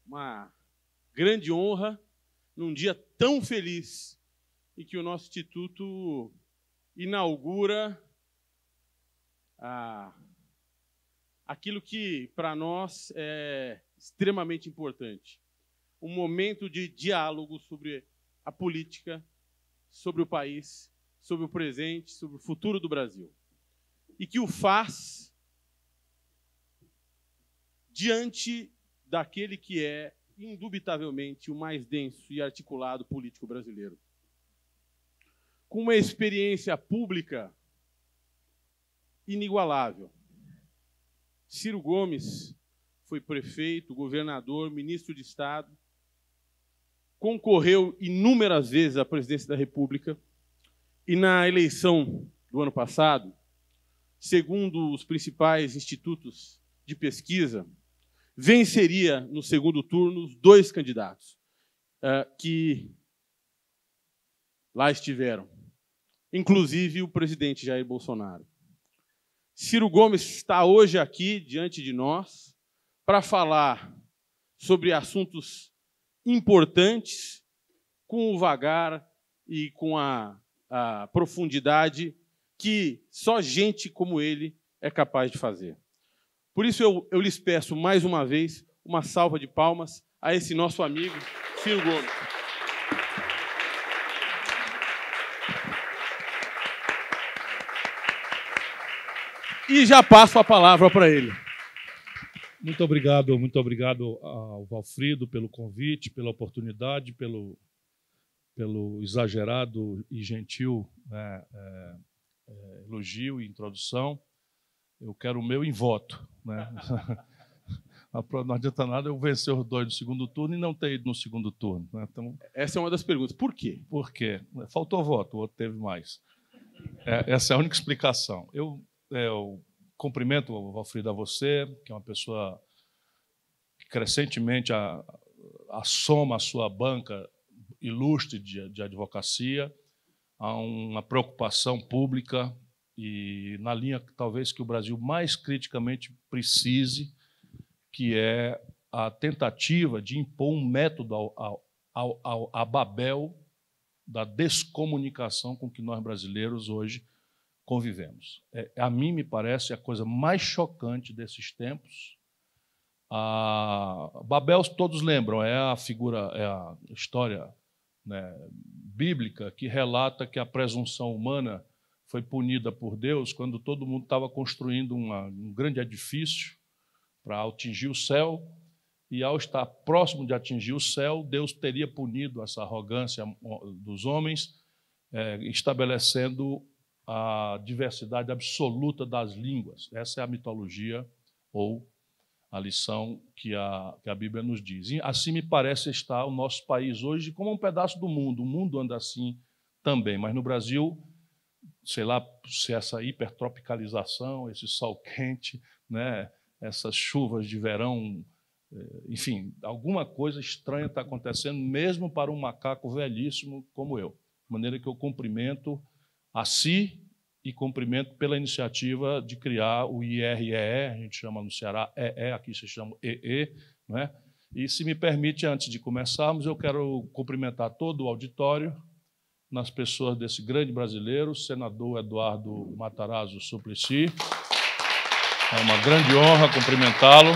uma grande honra num dia tão feliz e que o nosso Instituto inaugura aquilo que, para nós, é extremamente importante. Um momento de diálogo sobre a política, sobre o país, sobre o presente, sobre o futuro do Brasil. E que o faz diante daquele que é, indubitavelmente, o mais denso e articulado político brasileiro. Com uma experiência pública inigualável. Ciro Gomes foi prefeito, governador, ministro de Estado, concorreu inúmeras vezes à presidência da República e na eleição do ano passado, segundo os principais institutos de pesquisa, venceria no segundo turno os dois candidatos que lá estiveram, inclusive o presidente Jair Bolsonaro. Ciro Gomes está hoje aqui diante de nós para falar sobre assuntos importantes, com o vagar e com a profundidade que só gente como ele é capaz de fazer. Por isso eu lhes peço mais uma vez uma salva de palmas a esse nosso amigo Ciro Gomes. E já passo a palavra para ele. Muito obrigado ao Valfrido pelo convite, pela oportunidade, pelo exagerado e gentil elogio e introdução. Eu quero o meu em voto, né? Não adianta nada eu vencer os dois no segundo turno e não ter ido no segundo turno, né? Então, essa é uma das perguntas. Por quê? Por quê? Faltou voto, o outro teve mais. Essa é a única explicação. Eu cumprimento, Valfrido, a você, que é uma pessoa que crescentemente assoma a sua banca ilustre de advocacia, a uma preocupação pública e na linha talvez que o Brasil mais criticamente precise, que é a tentativa de impor um método a Babel da descomunicação com que nós brasileiros hoje convivemos. A mim me parece a coisa mais chocante desses tempos. Babel, todos lembram, é a história, né, bíblica que relata que a presunção humana foi punida por Deus quando todo mundo estava construindo um grande edifício para atingir o céu, e ao estar próximo de atingir o céu, Deus teria punido essa arrogância dos homens, estabelecendo a diversidade absoluta das línguas. Essa é a mitologia ou a lição que a Bíblia nos diz. E assim me parece estar o nosso país hoje como um pedaço do mundo. O mundo anda assim também, mas no Brasil, sei lá se essa hipertropicalização, esse sol quente, né, essas chuvas de verão, enfim, alguma coisa estranha está acontecendo, mesmo para um macaco velhíssimo como eu. De maneira que eu cumprimento a si e cumprimento pela iniciativa de criar o IREE, a gente chama no Ceará EE, aqui se chama EE, né? E, se me permite, antes de começarmos, eu quero cumprimentar todo o auditório, nas pessoas desse grande brasileiro, senador Eduardo Matarazzo Suplicy. É uma grande honra cumprimentá-lo.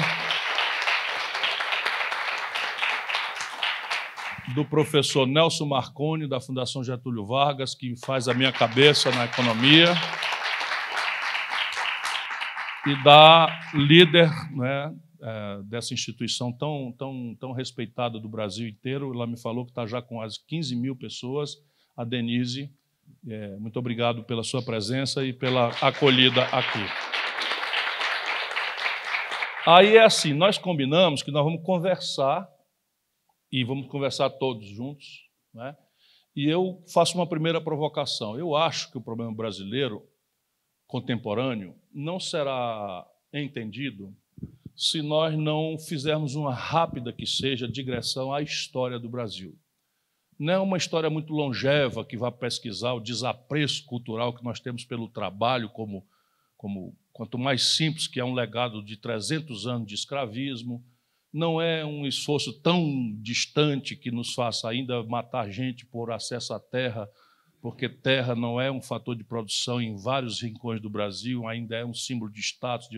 Do professor Nelson Marconi, da Fundação Getúlio Vargas, que faz a minha cabeça na economia, e da líder, né, dessa instituição tão respeitada do Brasil inteiro. Ela me falou que está já com as 15 mil pessoas, a Denise. Muito obrigado pela sua presença e pela acolhida aqui. Aí é assim, nós combinamos que nós vamos conversar, e vamos conversar todos juntos, né? E eu faço uma primeira provocação. Eu acho que o problema brasileiro contemporâneo não será entendido se nós não fizermos uma rápida, que seja, digressão à história do Brasil. Não é uma história muito longeva que vai pesquisar o desapreço cultural que nós temos pelo trabalho, quanto mais simples, que é um legado de 300 anos de escravismo, não é um esforço tão distante que nos faça ainda matar gente por acesso à terra, porque terra não é um fator de produção em vários rincões do Brasil, ainda é um símbolo de status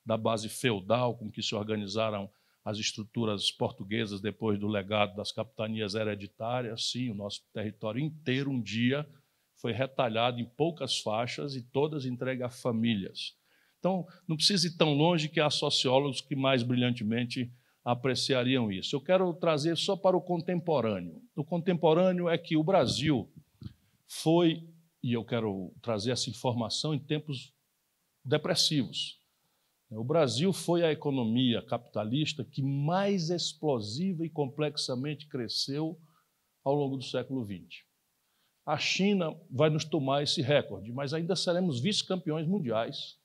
da base feudal com que se organizaram as estruturas portuguesas depois do legado das capitanias hereditárias. Sim, o nosso território inteiro um dia foi retalhado em poucas faixas e todas entregue a famílias. Então, não precisa ir tão longe, que há sociólogos que mais brilhantemente apreciariam isso. Eu quero trazer só para o contemporâneo. O contemporâneo é que o Brasil foi, e eu quero trazer essa informação em tempos depressivos, o Brasil foi a economia capitalista que mais explosiva e complexamente cresceu ao longo do século XX. A China vai nos tomar esse recorde, mas ainda seremos vice-campeões mundiais,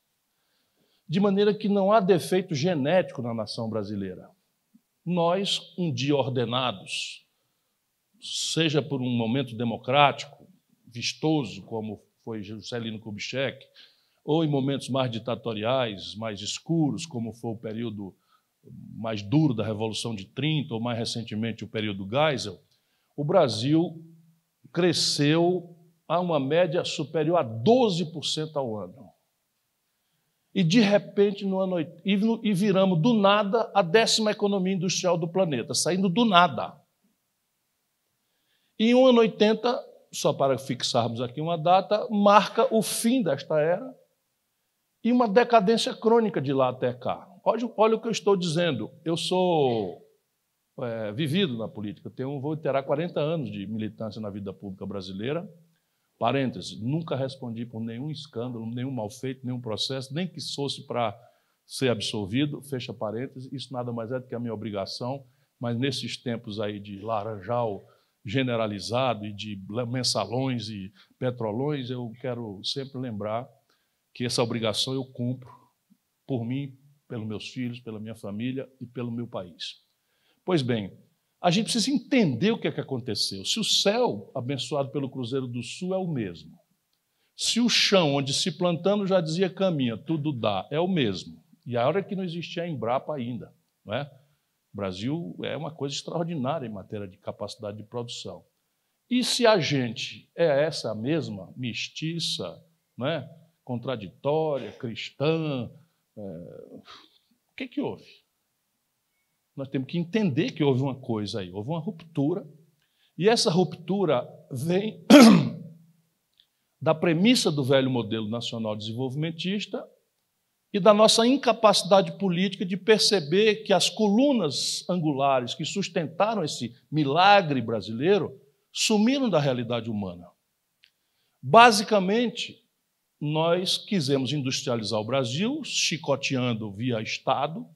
de maneira que não há defeito genético na nação brasileira. Nós, um dia ordenados, seja por um momento democrático, vistoso, como foi Juscelino Kubitschek, ou em momentos mais ditatoriais, mais escuros, como foi o período mais duro da Revolução de 30, ou mais recentemente o período Geisel, o Brasil cresceu a uma média superior a 12% ao ano. E, de repente, viramos do nada a 10ª economia industrial do planeta, saindo do nada. E em 1 ano 80, só para fixarmos aqui uma data, marca o fim desta era e uma decadência crônica de lá até cá. Olha o que eu estou dizendo. Eu sou vivido na política, vou terá 40 anos de militância na vida pública brasileira. Parênteses, nunca respondi por nenhum escândalo, nenhum malfeito, nenhum processo, nem que fosse para ser absolvido, fecha parênteses, isso nada mais é do que a minha obrigação, mas nesses tempos aí de laranjal generalizado e de mensalões e petrolões, eu quero sempre lembrar que essa obrigação eu cumpro por mim, pelos meus filhos, pela minha família e pelo meu país. Pois bem, a gente precisa entender o que é que aconteceu. Se o céu, abençoado pelo Cruzeiro do Sul, é o mesmo, se o chão onde se plantando já dizia caminha, tudo dá, é o mesmo, e a hora que não existia a Embrapa ainda, não é? O Brasil é uma coisa extraordinária em matéria de capacidade de produção. E se a gente é essa mesma, mestiça, não é? Contraditória, cristã, o que houve? Nós temos que entender que houve uma coisa aí, houve uma ruptura, e essa ruptura vem da premissa do velho modelo nacional desenvolvimentista e da nossa incapacidade política de perceber que as colunas angulares que sustentaram esse milagre brasileiro sumiram da realidade humana. Basicamente, nós quisemos industrializar o Brasil, chicoteando via Estado,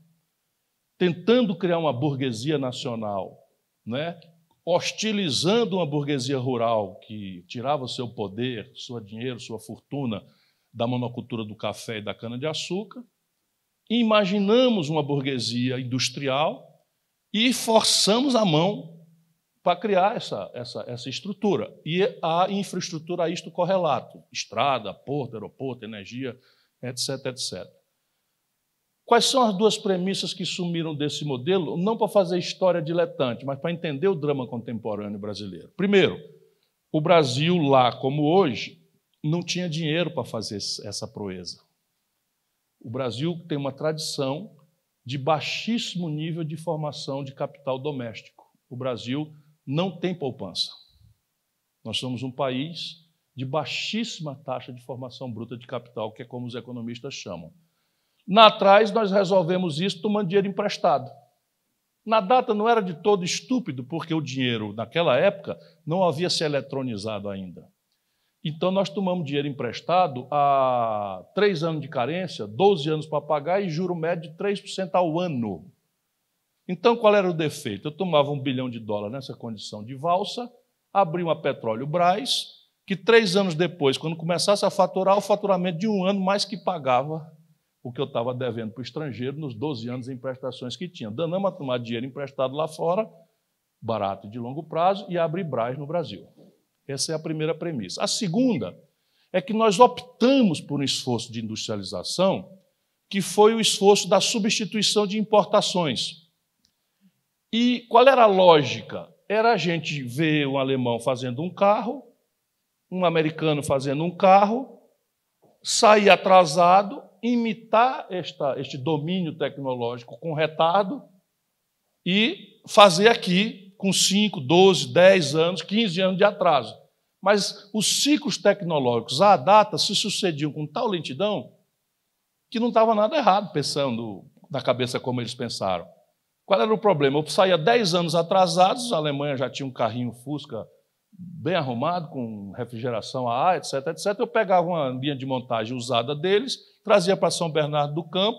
tentando criar uma burguesia nacional, né? Hostilizando uma burguesia rural que tirava seu poder, seu dinheiro, sua fortuna da monocultura do café e da cana-de-açúcar. Imaginamos uma burguesia industrial e forçamos a mão para criar essa estrutura. E a infraestrutura a isto correlato, estrada, porto, aeroporto, energia, etc, etc. Quais são as duas premissas que sumiram desse modelo? Não para fazer história diletante, mas para entender o drama contemporâneo brasileiro. Primeiro, o Brasil, lá como hoje, não tinha dinheiro para fazer essa proeza. O Brasil tem uma tradição de baixíssimo nível de formação de capital doméstico. O Brasil não tem poupança. Nós somos um país de baixíssima taxa de formação bruta de capital, que é como os economistas chamam. Lá atrás, nós resolvemos isso tomando dinheiro emprestado. Na data não era de todo estúpido, porque o dinheiro, naquela época, não havia se eletronizado ainda. Então, nós tomamos dinheiro emprestado a 3 anos de carência, 12 anos para pagar e juro médio de 3% ao ano. Então, qual era o defeito? Eu tomava $1 bilhão nessa condição de valsa, abria uma Petróleo Brás, que 3 anos depois, quando começasse a faturar, o faturamento de 1 ano mais que pagava o que eu estava devendo para o estrangeiro nos 12 anos em prestações que tinha. Danamos a tomar dinheiro emprestado lá fora, barato e de longo prazo, e abrir Brás no Brasil. Essa é a primeira premissa. A segunda é que nós optamos por um esforço de industrialização que foi o esforço da substituição de importações. E qual era a lógica? Era a gente ver um alemão fazendo um carro, um americano fazendo um carro, sair atrasado, imitar este domínio tecnológico com retardo e fazer aqui com 5, 12, 10 anos, 15 anos de atraso. Mas os ciclos tecnológicos à data se sucediam com tal lentidão que não estava nada errado, pensando na cabeça como eles pensaram. Qual era o problema? Eu saía 10 anos atrasados, a Alemanha já tinha um carrinho Fusca bem arrumado, com refrigeração a ar, etc, etc. Eu pegava uma linha de montagem usada deles, trazia para São Bernardo do Campo,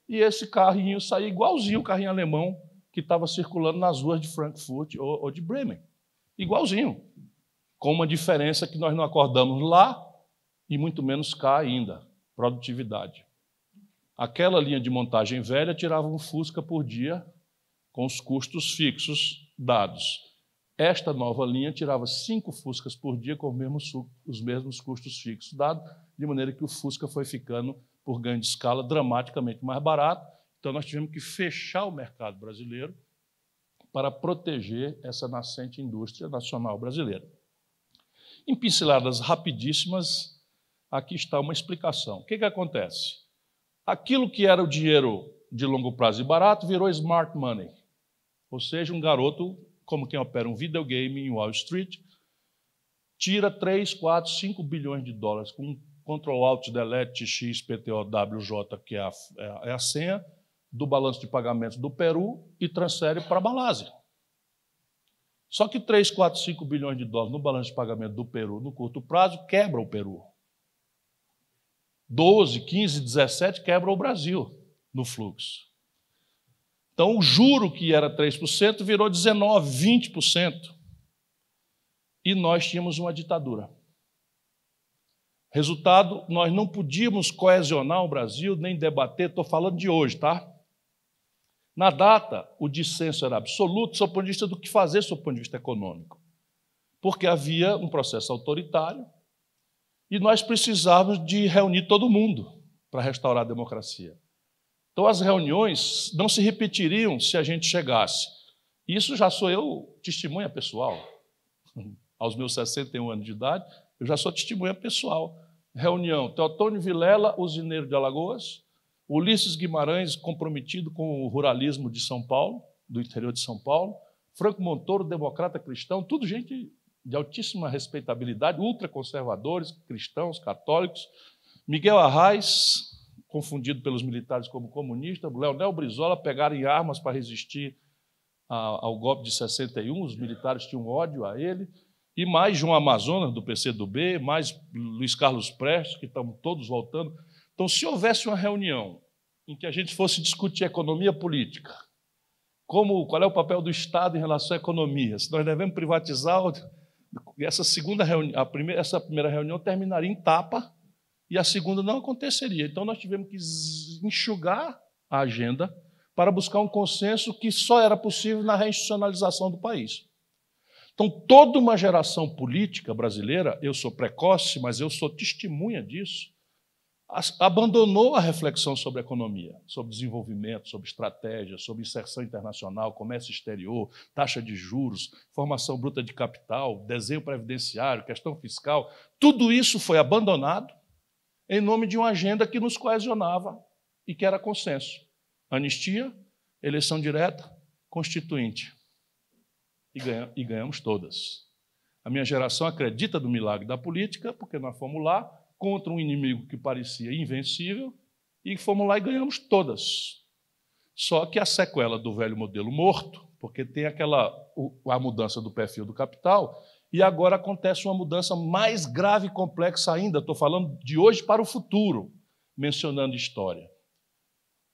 e esse carrinho saía igualzinho o carrinho alemão que estava circulando nas ruas de Frankfurt ou de Bremen. Igualzinho. Com uma diferença que nós não acordamos lá e muito menos cá ainda, produtividade. Aquela linha de montagem velha tirava um Fusca por dia com os custos fixos dados. Esta nova linha tirava 5 Fuscas por dia com os mesmos custos fixos dados, de maneira que o Fusca foi ficando, por ganho de escala, dramaticamente mais barato. Então, nós tivemos que fechar o mercado brasileiro para proteger essa nascente indústria nacional brasileira. Em pinceladas rapidíssimas, aqui está uma explicação. O que acontece? Aquilo que era o dinheiro de longo prazo e barato virou smart money, ou seja, um garoto, como quem opera um videogame em Wall Street, tira 3, 4, 5 bilhões de dólares com Ctrl-Alt-Delete XPTOWJ, que é a senha, do balanço de pagamentos do Peru e transfere para a Malásia. Só que 3, 4, 5 bilhões de dólares no balanço de pagamento do Peru no curto prazo quebra o Peru. 12, 15, 17 quebra o Brasil no fluxo. Então, o juro que era 3% virou 19%, 20%. E nós tínhamos uma ditadura. Resultado, nós não podíamos coesionar o Brasil, nem debater, estou falando de hoje, tá? Na data, o dissenso era absoluto, sob o ponto de vista do que fazer, sob o ponto de vista econômico. Porque havia um processo autoritário e nós precisávamos de reunir todo mundo para restaurar a democracia. Então, as reuniões não se repetiriam se a gente chegasse. Isso já sou eu testemunha pessoal. Aos meus 61 anos de idade, eu já sou testemunha pessoal. Reunião, Teotônio Vilela, usineiro de Alagoas, Ulisses Guimarães, comprometido com o ruralismo de São Paulo, do interior de São Paulo, Franco Montoro, democrata cristão, tudo gente de altíssima respeitabilidade, ultraconservadores, cristãos, católicos, Miguel Arraes, confundido pelos militares como comunista, Leonel Brizola, pegaram em armas para resistir ao golpe de 61, os militares tinham ódio a ele, e mais João Amazonas, do PCdoB, mais Luiz Carlos Prestes, que estão todos voltando. Então, se houvesse uma reunião em que a gente fosse discutir economia política, qual é o papel do Estado em relação à economia, se nós devemos privatizar, essa primeira reunião terminaria em tapa e a segunda não aconteceria. Então, nós tivemos que enxugar a agenda para buscar um consenso que só era possível na reinstitucionalização do país. Então, toda uma geração política brasileira, eu sou precoce, mas eu sou testemunha disso, abandonou a reflexão sobre economia, sobre desenvolvimento, sobre estratégia, sobre inserção internacional, comércio exterior, taxa de juros, formação bruta de capital, desenho previdenciário, questão fiscal. Tudo isso foi abandonado em nome de uma agenda que nos coesionava e que era consenso. Anistia, eleição direta, constituinte. E ganhamos todas. A minha geração acredita no milagre da política, porque nós fomos lá contra um inimigo que parecia invencível e fomos lá e ganhamos todas. Só que a sequela do velho modelo morto, porque tem a mudança do perfil do capital, e agora acontece uma mudança mais grave e complexa ainda, estou falando de hoje para o futuro, mencionando história,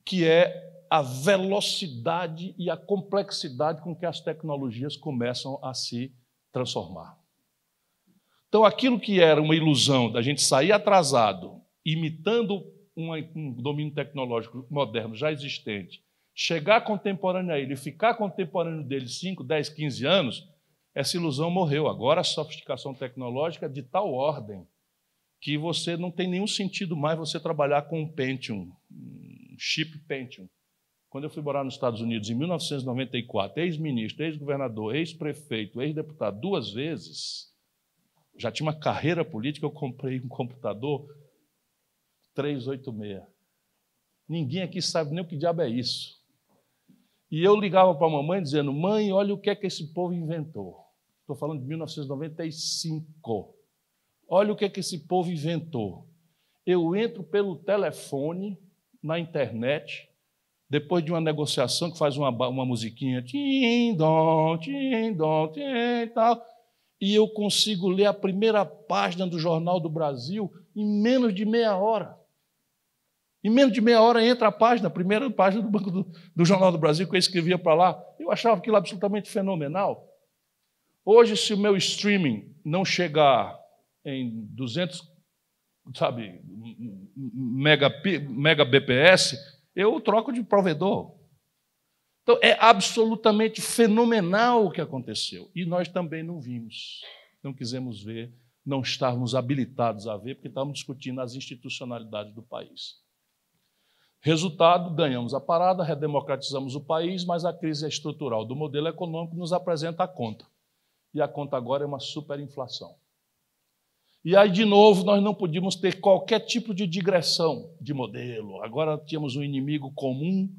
que é a velocidade e a complexidade com que as tecnologias começam a se transformar. Então, aquilo que era uma ilusão da gente sair atrasado, imitando um domínio tecnológico moderno já existente, chegar contemporâneo a ele e ficar contemporâneo dele 5, 10, 15 anos, essa ilusão morreu. Agora a sofisticação tecnológica é de tal ordem que você não tem nenhum sentido mais você trabalhar com um Pentium, um chip Pentium. Quando eu fui morar nos Estados Unidos, em 1994, ex-ministro, ex-governador, ex-prefeito, ex-deputado, 2 vezes, já tinha uma carreira política, eu comprei um computador 386. Ninguém aqui sabe nem o que diabo é isso. E eu ligava para a mamãe dizendo, mãe, olha o que é que esse povo inventou. Estou falando de 1995. Olha o que é que esse povo inventou. Eu entro pelo telefone, na internet, depois de uma negociação que faz uma musiquinha, tim, dom, tim, tal, e eu consigo ler a primeira página do Jornal do Brasil em menos de meia hora. Em menos de meia hora entra a primeira página do Banco do Jornal do Brasil que eu escrevia para lá. Eu achava aquilo absolutamente fenomenal. Hoje, se o meu streaming não chegar em 200, megabps, eu troco de provedor. Então, é absolutamente fenomenal o que aconteceu. E nós também não vimos, não quisemos ver, não estávamos habilitados a ver, porque estávamos discutindo as institucionalidades do país. Resultado, ganhamos a parada, redemocratizamos o país, mas a crise estrutural do modelo econômico nos apresenta a conta. E a conta agora é uma superinflação. E aí, de novo, nós não podíamos ter qualquer tipo de digressão de modelo. Agora tínhamos um inimigo comum,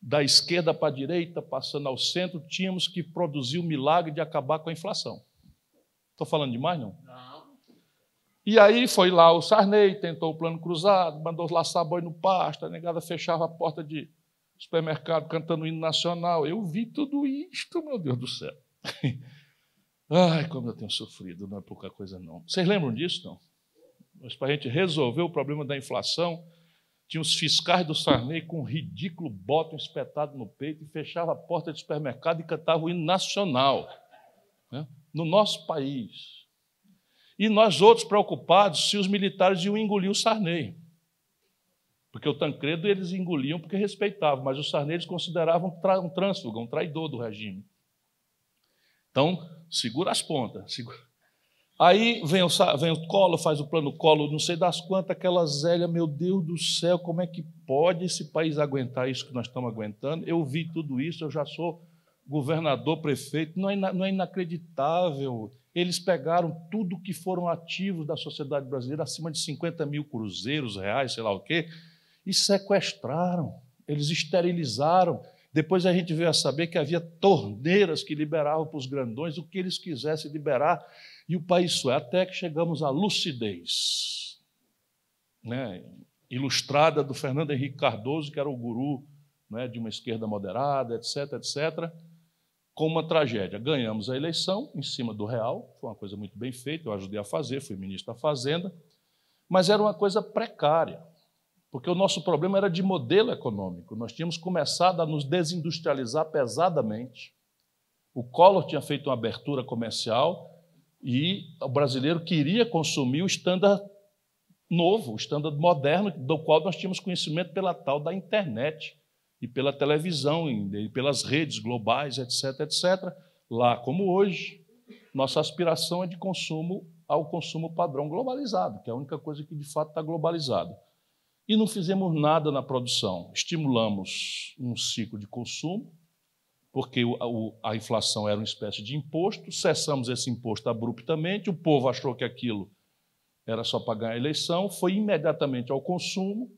da esquerda para a direita, passando ao centro, tínhamos que produzir o milagre de acabar com a inflação. Estou falando demais, não? Não. E aí foi lá o Sarney, tentou o plano cruzado, mandou laçar boi no pasto, a negada fechava a porta de supermercado cantando o hino nacional. Eu vi tudo isto, meu Deus do céu. Ai, como eu tenho sofrido, não é pouca coisa, não. Vocês lembram disso, não? Mas para a gente resolver o problema da inflação, tinha os fiscais do Sarney com um ridículo botão espetado no peito e fechava a porta de supermercado e cantava o hino nacional, né? No nosso país. E nós outros preocupados se os militares iam engolir o Sarney. Porque o Tancredo eles engoliam porque respeitavam, mas o Sarney eles consideravam um trânsfuga, um traidor do regime. Então, segura as pontas. Segura. Aí vem o Collor, faz o plano Collor, não sei das quantas, aquela Zélia, meu Deus do céu, como é que pode esse país aguentar isso que nós estamos aguentando? Eu vi tudo isso, eu já sou governador, prefeito, não é inacreditável. Eles pegaram tudo que foram ativos da sociedade brasileira, acima de 50 mil cruzeiros, reais, sei lá o quê, e sequestraram, eles esterilizaram. Depois a gente veio a saber que havia torneiras que liberavam para os grandões o que eles quisessem liberar, e o país foi, até que chegamos à lucidez, né, ilustrada do Fernando Henrique Cardoso, que era o guru, né, de uma esquerda moderada, etc., etc., com uma tragédia. Ganhamos a eleição em cima do real, foi uma coisa muito bem feita, eu ajudei a fazer, fui ministro da Fazenda, mas era uma coisa precária, porque o nosso problema era de modelo econômico. Nós tínhamos começado a nos desindustrializar pesadamente. O Collor tinha feito uma abertura comercial e o brasileiro queria consumir o standard novo, o standard moderno, do qual nós tínhamos conhecimento pela tal da internet e pela televisão, e pelas redes globais, etc., etc. Lá, como hoje, nossa aspiração é de consumo ao consumo padrão globalizado, que é a única coisa que, de fato, está globalizado. E não fizemos nada na produção. Estimulamos um ciclo de consumo, porque a inflação era uma espécie de imposto, cessamos esse imposto abruptamente, o povo achou que aquilo era só para ganhar a eleição, foi imediatamente ao consumo,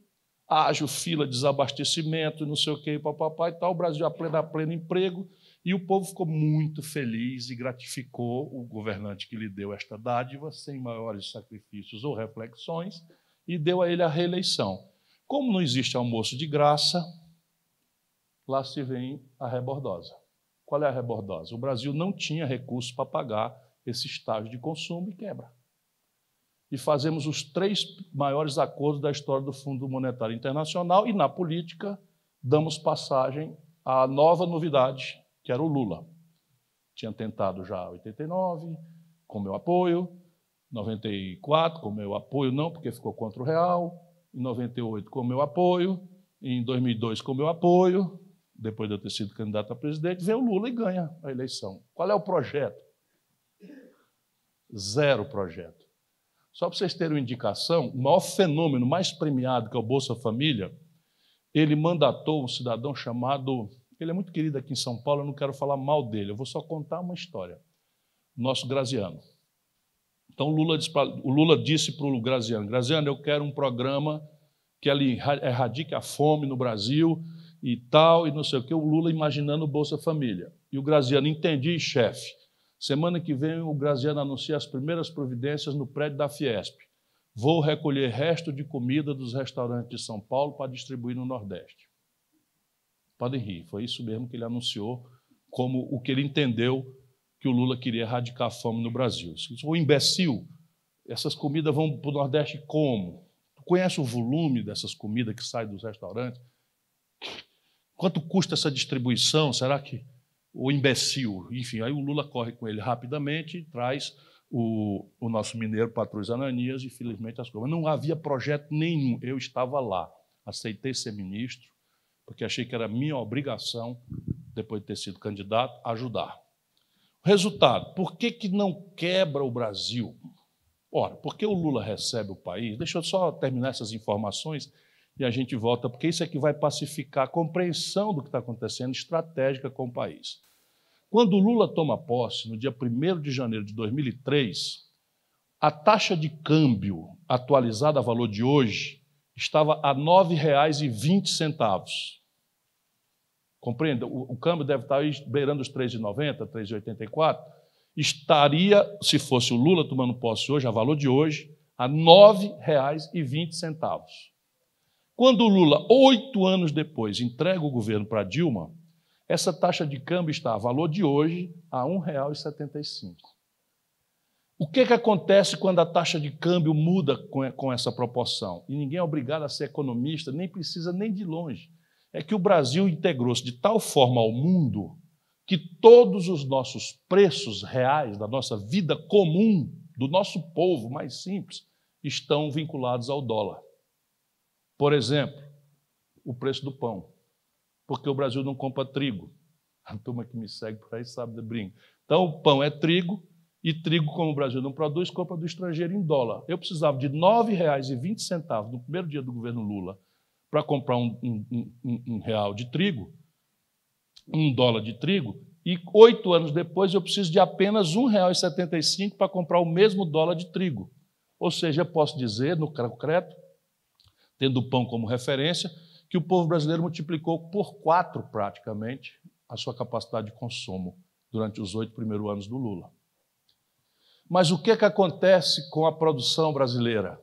ágil fila de desabastecimento, não sei o quê, papapá e tal, o Brasil a pleno emprego, e o povo ficou muito feliz e gratificou o governante que lhe deu esta dádiva, sem maiores sacrifícios ou reflexões, e deu a ele a reeleição. Como não existe almoço de graça, lá se vem a rebordosa. Qual é a rebordosa? O Brasil não tinha recursos para pagar esse estágio de consumo e quebra. E fazemos os 3 maiores acordos da história do Fundo Monetário Internacional e, na política, damos passagem à nova novidade, que era o Lula. Tinha tentado já em 89, com meu apoio, 94, com meu apoio não, porque ficou contra o real, em 98, com meu apoio, em 2002, com meu apoio, depois de eu ter sido candidato a presidente, vem o Lula e ganha a eleição. Qual é o projeto? 0 projeto. Só para vocês terem uma indicação, o maior fenômeno mais premiado, que é o Bolsa Família, ele mandatou um cidadão chamado... Ele é muito querido aqui em São Paulo, eu não quero falar mal dele, eu vou só contar uma história. Nosso Graziano. Então, o Lula disse para o Graziano, Graziano, eu quero um programa que erradique a fome no Brasil e tal, e não sei o quê. O Lula imaginando o Bolsa Família. E o Graziano, entendi, chefe. Semana que vem o Graziano anuncia as primeiras providências no prédio da Fiesp. Vou recolher resto de comida dos restaurantes de São Paulo para distribuir no Nordeste. Podem rir, foi isso mesmo que ele anunciou, como o que ele entendeu que o Lula queria erradicar a fome no Brasil. O imbecil, essas comidas vão para o Nordeste como? Tu conhece o volume dessas comidas que saem dos restaurantes? Quanto custa essa distribuição? Será que o imbecil? Enfim, aí o Lula corre com ele rapidamente e traz o nosso mineiro Patrus Ananias e, felizmente, as coisas. Não havia projeto nenhum. Eu estava lá. Aceitei ser ministro, porque achei que era minha obrigação, depois de ter sido candidato, ajudar. Resultado, por que não quebra o Brasil? Ora, porque o Lula recebe o país... Deixa eu só terminar essas informações e a gente volta, porque isso é que vai pacificar a compreensão do que está acontecendo, estratégica com o país. Quando o Lula toma posse, no dia 1º de janeiro de 2003, a taxa de câmbio atualizada a valor de hoje estava a R$ 9,20. Compreenda? O câmbio deve estar aí beirando os 3,90, 3,84. Estaria, se fosse o Lula tomando posse hoje, a valor de hoje, a R$ 9,20. Quando o Lula, 8 anos depois, entrega o governo para Dilma, essa taxa de câmbio está, a valor de hoje, a R$ 1,75. O que acontece quando a taxa de câmbio muda com essa proporção? E ninguém é obrigado a ser economista, nem precisa nem de longe. É que o Brasil integrou-se de tal forma ao mundo que todos os nossos preços reais da nossa vida comum, do nosso povo mais simples, estão vinculados ao dólar. Por exemplo, o preço do pão, porque o Brasil não compra trigo. A turma que me segue por aí sabe de brinco. Então, o pão é trigo, e trigo, como o Brasil não produz, compra do estrangeiro em dólar. Eu precisava de R$ 9,20 no primeiro dia do governo Lula para comprar um real de trigo, $1 de trigo, e 8 anos depois eu preciso de apenas R$ 1,75 para comprar o mesmo dólar de trigo. Ou seja, eu posso dizer, no concreto, tendo o pão como referência, que o povo brasileiro multiplicou por 4, praticamente, a sua capacidade de consumo durante os 8 primeiros anos do Lula. Mas o que acontece com a produção brasileira?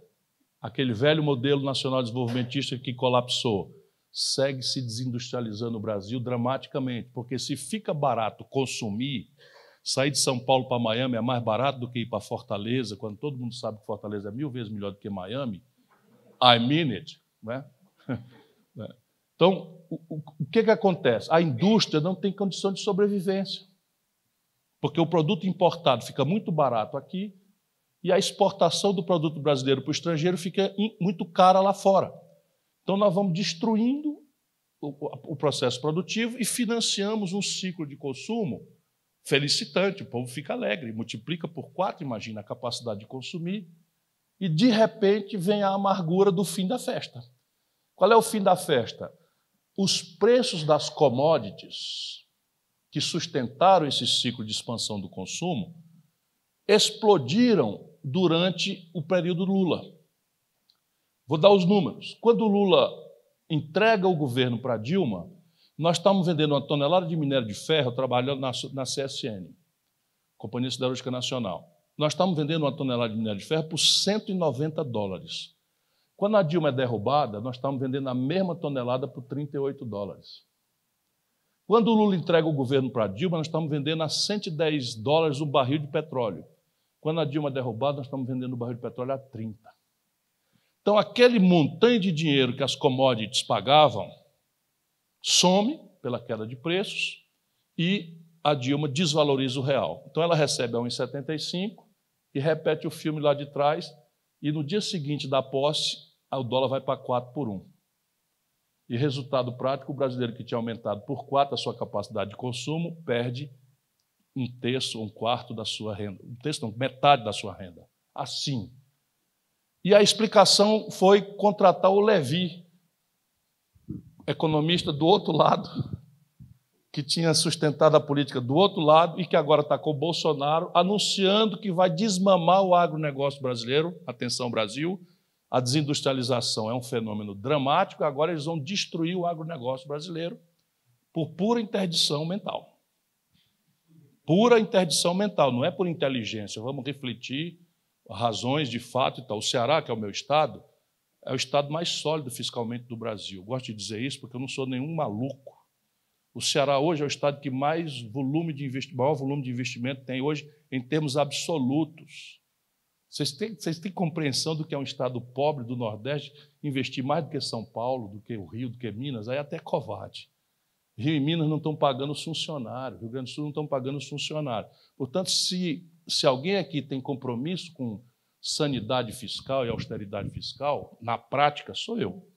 Aquele velho modelo nacional desenvolvimentista que colapsou, segue se desindustrializando o Brasil dramaticamente, porque se fica barato consumir, sair de São Paulo para Miami é mais barato do que ir para Fortaleza, quando todo mundo sabe que Fortaleza é 1000 vezes melhor do que Miami, I mean it, né? Então, o que acontece? A indústria não tem condição de sobrevivência, porque o produto importado fica muito barato aqui e a exportação do produto brasileiro para o estrangeiro fica muito cara lá fora. Então, nós vamos destruindo o processo produtivo e financiamos um ciclo de consumo felicitante. O povo fica alegre, multiplica por 4, imagina a capacidade de consumir, e, de repente, vem a amargura do fim da festa. Qual é o fim da festa? Os preços das commodities que sustentaram esse ciclo de expansão do consumo explodiram durante o período Lula. Vou dar os números. Quando o Lula entrega o governo para Dilma, nós estamos vendendo 1 tonelada de minério de ferro trabalhando na CSN, Companhia Siderúrgica Nacional. Nós estamos vendendo 1 tonelada de minério de ferro por $190. Quando a Dilma é derrubada, nós estamos vendendo a mesma tonelada por $38. Quando o Lula entrega o governo para a Dilma, nós estamos vendendo a $110 o barril de petróleo. Quando a Dilma é derrubada, nós estamos vendendo o barril de petróleo a 30. Então, aquele montante de dinheiro que as commodities pagavam some pela queda de preços e a Dilma desvaloriza o real. Então, ela recebe a 1,75 e repete o filme lá de trás, e no dia seguinte da posse, o dólar vai para 4 por 1. E resultado prático, o brasileiro que tinha aumentado por 4 a sua capacidade de consumo perde 1/3, 1/4 da sua renda. 1/3 não, metade da sua renda. Assim. E a explicação foi contratar o Levi. economista do outro lado, que tinha sustentado a política do outro lado e que agora está com o Bolsonaro, anunciando que vai desmamar o agronegócio brasileiro. Atenção, Brasil, a desindustrialização é um fenômeno dramático, agora eles vão destruir o agronegócio brasileiro por pura interdição mental. Pura interdição mental, não é por inteligência. Vamos refletir razões de fato e tal. O Ceará, que é o meu estado, é o estado mais sólido fiscalmente do Brasil. Eu gosto de dizer isso porque eu não sou nenhum maluco. O Ceará hoje é o estado que maior volume de investimento tem hoje em termos absolutos. Vocês têm compreensão do que é um estado pobre do Nordeste investir mais do que São Paulo, do que o Rio, do que Minas? Aí até covarde. Rio e Minas não estão pagando os funcionários, Rio Grande do Sul não estão pagando os funcionários. Portanto, se alguém aqui tem compromisso com sanidade fiscal e austeridade fiscal, na prática sou eu.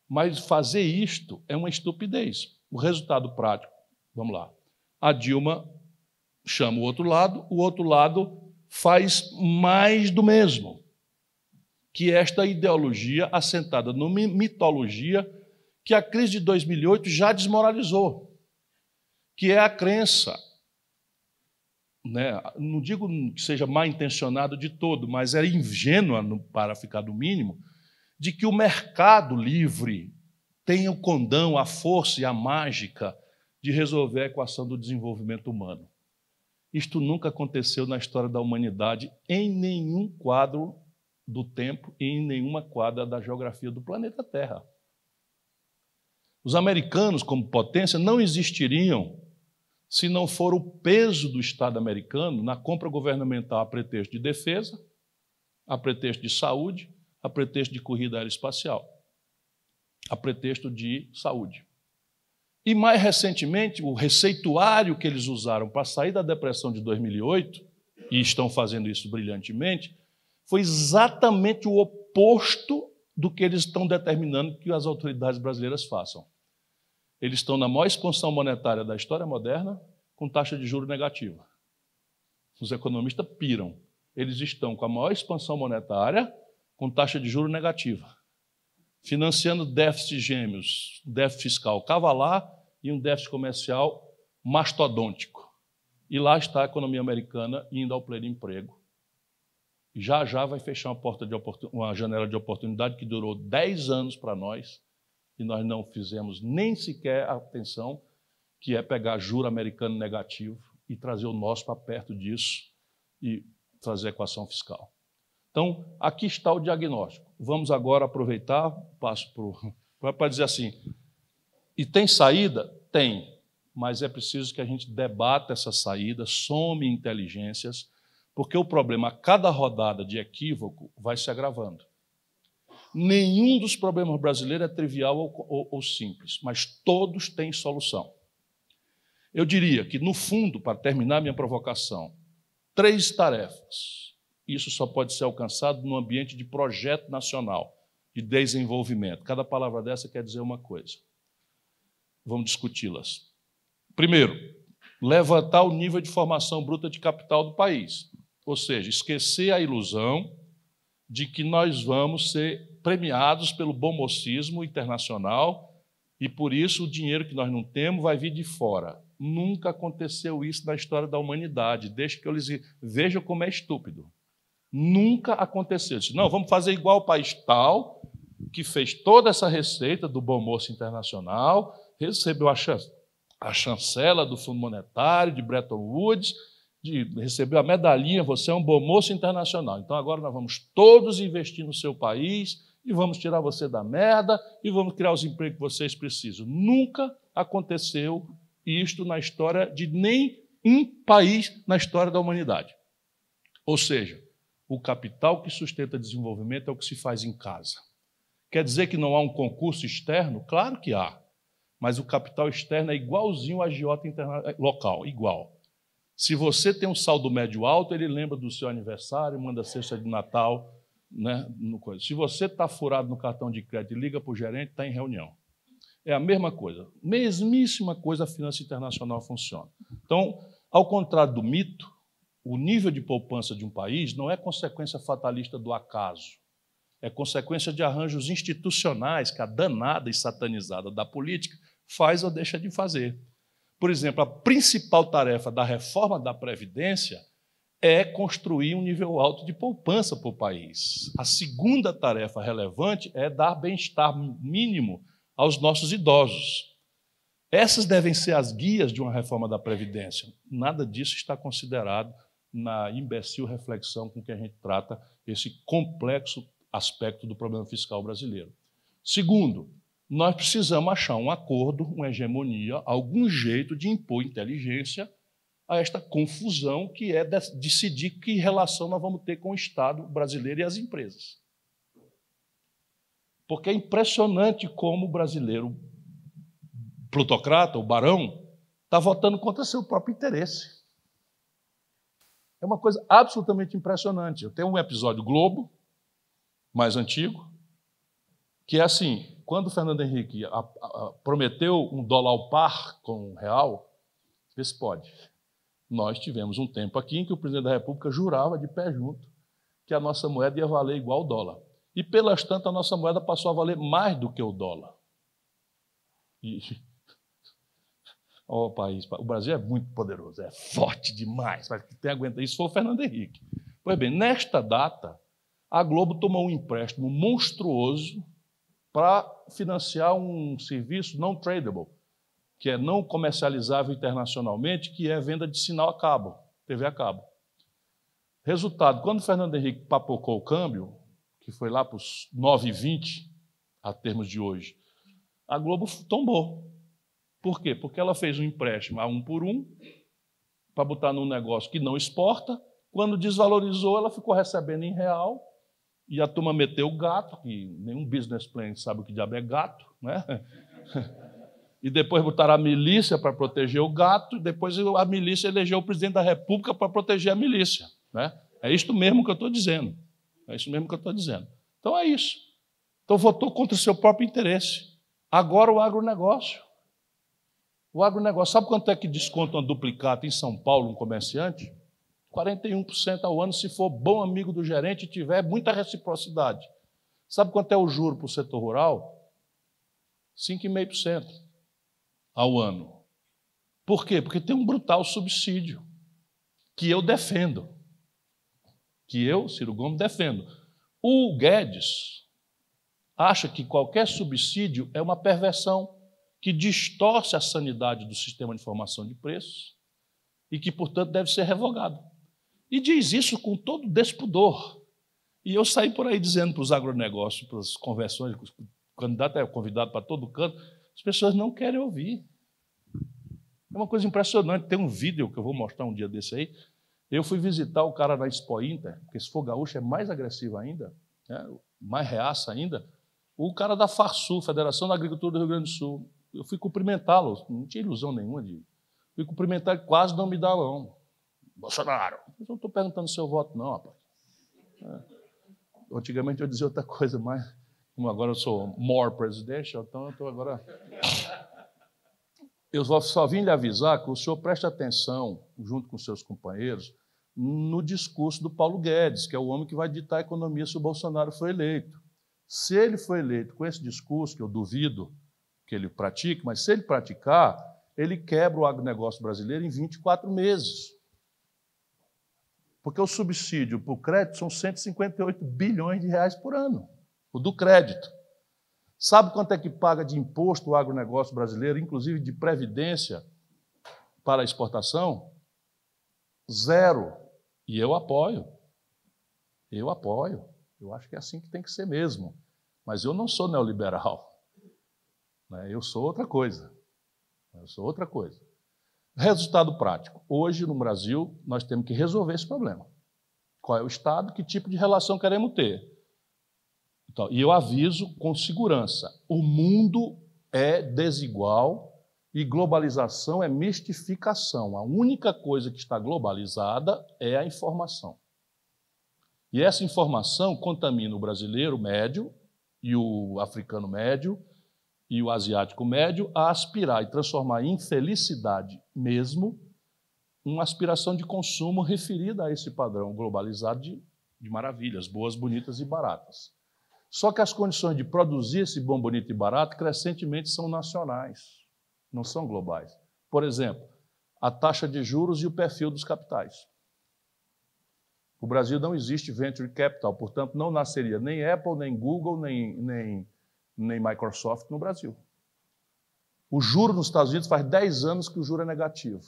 Mas fazer isto é uma estupidez. O resultado prático, vamos lá, a Dilma chama o outro lado faz mais do mesmo, que esta ideologia assentada numa mitologia que a crise de 2008 já desmoralizou, que é a crença, né? Não digo que seja mal intencionado de todo, mas é ingênua, para ficar do mínimo, de que o mercado livre tem o condão, a força e a mágica de resolver a equação do desenvolvimento humano. Isto nunca aconteceu na história da humanidade, em nenhum quadro do tempo e em nenhuma quadra da geografia do planeta Terra. Os americanos, como potência, não existiriam se não for o peso do Estado americano na compra governamental a pretexto de defesa, a pretexto de saúde, a pretexto de corrida aeroespacial, a pretexto de saúde. E, mais recentemente, o receituário que eles usaram para sair da depressão de 2008, e estão fazendo isso brilhantemente, foi exatamente o oposto do que eles estão determinando que as autoridades brasileiras façam. Eles estão na maior expansão monetária da história moderna, com taxa de juros negativa. Os economistas piram. Eles estão com a maior expansão monetária, com taxa de juros negativa, financiando déficits gêmeos, déficit fiscal cavalar e um déficit comercial mastodôntico. E lá está a economia americana indo ao pleno emprego. Já vai fechar uma janela de oportunidade que durou 10 anos para nós, e nós não fizemos nem sequer a atenção, que é pegar juro americano negativo e trazer o nosso para perto disso e trazer a equação fiscal. Então, aqui está o diagnóstico. Vamos agora aproveitar, passo para dizer assim, e tem saída? Tem, mas é preciso que a gente debata essa saída, some inteligências, porque o problema, a cada rodada de equívoco, vai se agravando. Nenhum dos problemas brasileiros é trivial ou simples, mas todos têm solução. Eu diria que, no fundo, para terminar minha provocação, 3 tarefas. Isso só pode ser alcançado no ambiente de projeto nacional, de desenvolvimento. Cada palavra dessa quer dizer uma coisa. Vamos discuti-las. Primeiro, levantar o nível de formação bruta de capital do país. Ou seja, esquecer a ilusão de que nós vamos ser premiados pelo bom mocismo internacional e, por isso, o dinheiro que nós não temos vai vir de fora. Nunca aconteceu isso na história da humanidade. Deixa que eu lhes veja como é estúpido. Nunca aconteceu. Disse, não, vamos fazer igual o país tal, que fez toda essa receita do bom moço internacional, recebeu a chancela do Fundo Monetário, de Bretton Woods, recebeu a medalhinha, você é um bom moço internacional. Então agora nós vamos todos investir no seu país e vamos tirar você da merda e vamos criar os empregos que vocês precisam. Nunca aconteceu isto na história de nem um país na história da humanidade. Ou seja, o capital que sustenta desenvolvimento é o que se faz em casa. Quer dizer que não há um concurso externo? Claro que há. Mas o capital externo é igualzinho ao agiota local, igual. Se você tem um saldo médio alto, ele lembra do seu aniversário, manda cesta de Natal, né? Se você está furado no cartão de crédito e liga para o gerente, está em reunião. É a mesma coisa. Mesmíssima coisa a finança internacional funciona. Então, ao contrário do mito, o nível de poupança de um país não é consequência fatalista do acaso. é consequência de arranjos institucionais que a danada e satanizada da política faz ou deixa de fazer. Por exemplo, a principal tarefa da reforma da Previdência é construir um nível alto de poupança para o país. A segunda tarefa relevante é dar bem-estar mínimo aos nossos idosos. Essas devem ser as guias de uma reforma da Previdência. Nada disso está considerado na imbecil reflexão com que a gente trata esse complexo aspecto do problema fiscal brasileiro. Segundo, nós precisamos achar um acordo, uma hegemonia, algum jeito de impor inteligência a esta confusão que é decidir que relação nós vamos ter com o Estado brasileiro e as empresas. Porque é impressionante como o brasileiro plutocrata, o barão, está votando contra seu próprio interesse. É uma coisa absolutamente impressionante. Eu tenho um episódio Globo, mais antigo, que é assim, quando o Fernando Henrique prometeu um dólar ao par com o real, vê se pode. Nós tivemos um tempo aqui em que o presidente da República jurava de pé junto que a nossa moeda ia valer igual ao dólar. E, pelas tantas, a nossa moeda passou a valer mais do que o dólar. O país, o Brasil é muito poderoso, é forte demais, mas quem aguenta isso foi o Fernando Henrique. Pois bem, nesta data, a Globo tomou um empréstimo monstruoso para financiar um serviço não tradable, que é não comercializável internacionalmente, que é venda de sinal a cabo, TV a cabo. Resultado, quando o Fernando Henrique papocou o câmbio, que foi lá para os 9,20, a termos de hoje, a Globo tombou. Por quê? Porque ela fez um empréstimo a 1 por 1, para botar num negócio que não exporta. Quando desvalorizou, ela ficou recebendo em real, e a turma meteu o gato, que nenhum business plan sabe o que diabo é gato, né? E depois botaram a milícia para proteger o gato, e depois a milícia elegeu o presidente da República para proteger a milícia, né? É isto mesmo que eu estou dizendo. É isso mesmo que eu estou dizendo. Então é isso. Então votou contra o seu próprio interesse. Agora o agronegócio. O agronegócio, sabe quanto é que desconta uma duplicata em São Paulo, um comerciante? 41% ao ano, se for bom amigo do gerente e tiver muita reciprocidade. Sabe quanto é o juro para o setor rural? 5,5% ao ano. Por quê? Porque tem um brutal subsídio que eu defendo. Que eu, Ciro Gomes, defendo. O Guedes acha que qualquer subsídio é uma perversão que distorce a sanidade do sistema de formação de preços e que, portanto, deve ser revogado. E diz isso com todo despudor. E eu saí por aí dizendo para os agronegócios, para as conversões, o candidato é convidado para todo canto, as pessoas não querem ouvir. É uma coisa impressionante. Tem um vídeo que eu vou mostrar um dia desse aí. Eu fui visitar o cara na Expo Inter, porque se for gaúcho é mais agressivo ainda, né? Mais reaça ainda, o cara da FARSUL, Federação da Agricultura do Rio Grande do Sul. Eu fui cumprimentá-lo, não tinha ilusão nenhuma de... Fui cumprimentar, ele quase não me dá a mão. Bolsonaro, eu não estou perguntando o seu voto, não, rapaz. Antigamente eu dizia outra coisa, mas como agora eu sou more presidential, então eu estou agora... Eu só vim lhe avisar que o senhor preste atenção, junto com seus companheiros, no discurso do Paulo Guedes, que é o homem que vai ditar a economia se o Bolsonaro for eleito. Se ele for eleito com esse discurso, que eu duvido que ele pratique, mas se ele praticar, ele quebra o agronegócio brasileiro em 24 meses. Porque o subsídio para o crédito são 158 bilhões de reais por ano, o do crédito. Sabe quanto é que paga de imposto o agronegócio brasileiro, inclusive de previdência para a exportação? 0. E eu apoio. Eu apoio. Eu acho que é assim que tem que ser mesmo. Mas eu não sou neoliberal. Eu sou outra coisa. Eu sou outra coisa. Resultado prático. Hoje, no Brasil, nós temos que resolver esse problema. Qual é o Estado? Que tipo de relação queremos ter? Então, e eu aviso com segurança. O mundo é desigual e globalização é mistificação. A única coisa que está globalizada é a informação. E essa informação contamina o brasileiro médio e o africano médio e o asiático médio a aspirar e transformar em felicidade mesmo uma aspiração de consumo referida a esse padrão globalizado de maravilhas, boas, bonitas e baratas. Só que as condições de produzir esse bom, bonito e barato crescentemente são nacionais, não são globais. Por exemplo, a taxa de juros e o perfil dos capitais. O Brasil não existe venture capital, portanto, não nasceria nem Apple, nem Google, nem Microsoft no Brasil. O juro nos Estados Unidos faz 10 anos que o juro é negativo.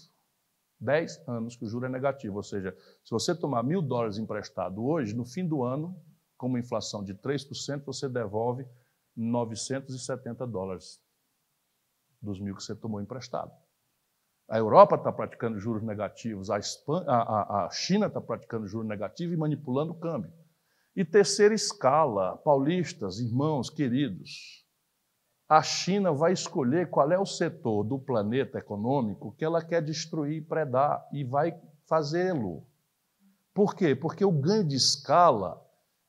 10 anos que o juro é negativo. Ou seja, se você tomar $1.000 emprestado hoje, no fim do ano, com uma inflação de 3%, você devolve $970 dos 1.000 que você tomou emprestado. A Europa está praticando juros negativos, a China está praticando juros negativos e manipulando o câmbio. E terceira escala, paulistas, irmãos, queridos, a China vai escolher qual é o setor do planeta econômico que ela quer destruir e predar, e vai fazê-lo. Por quê? Porque o ganho de escala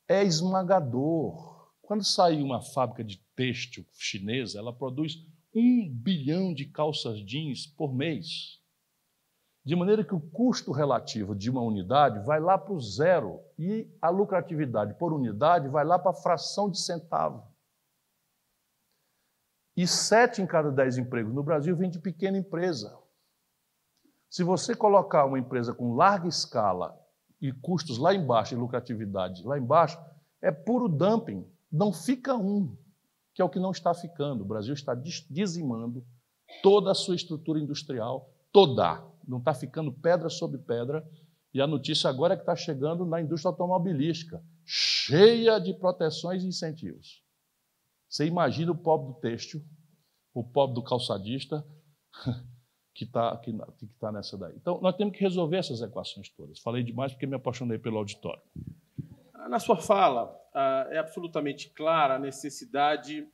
é esmagador. Quando sai uma fábrica de têxtil chinesa, ela produz 1 bilhão de calças jeans por mês. De maneira que o custo relativo de uma unidade vai lá para o zero e a lucratividade por unidade vai lá para a fração de centavo. E 7 em cada 10 empregos no Brasil vêm de pequena empresa. Se você colocar uma empresa com larga escala e custos lá embaixo e lucratividade lá embaixo, é puro dumping. Não fica um, que é o que não está ficando. O Brasil está dizimando toda a sua estrutura industrial, toda. Não está ficando pedra sobre pedra. E a notícia agora é que está chegando na indústria automobilística, cheia de proteções e incentivos. Você imagina o pobre do têxtil, o pobre do calçadista, que está nessa daí. Então, nós temos que resolver essas equações todas. Falei demais porque me apaixonei pelo auditório. Na sua fala, é absolutamente clara a necessidade,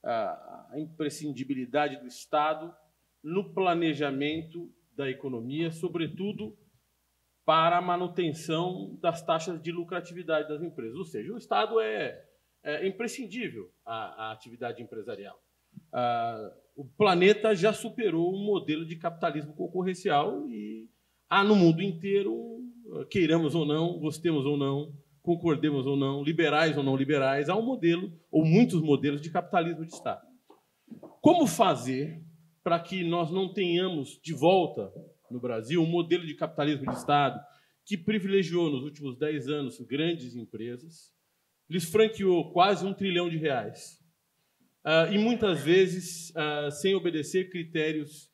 a imprescindibilidade do Estado no planejamento da economia, sobretudo para a manutenção das taxas de lucratividade das empresas. Ou seja, o Estado é imprescindível à atividade empresarial. O planeta já superou um modelo de capitalismo concorrencial e há no mundo inteiro, queiramos ou não, gostemos ou não, concordemos ou não, liberais ou não liberais, há um modelo, ou muitos modelos de capitalismo de Estado. Como fazer para que nós não tenhamos de volta no Brasil um modelo de capitalismo de Estado que privilegiou nos últimos 10 anos grandes empresas, lhes franqueou quase R$1 trilhão, e muitas vezes sem obedecer critérios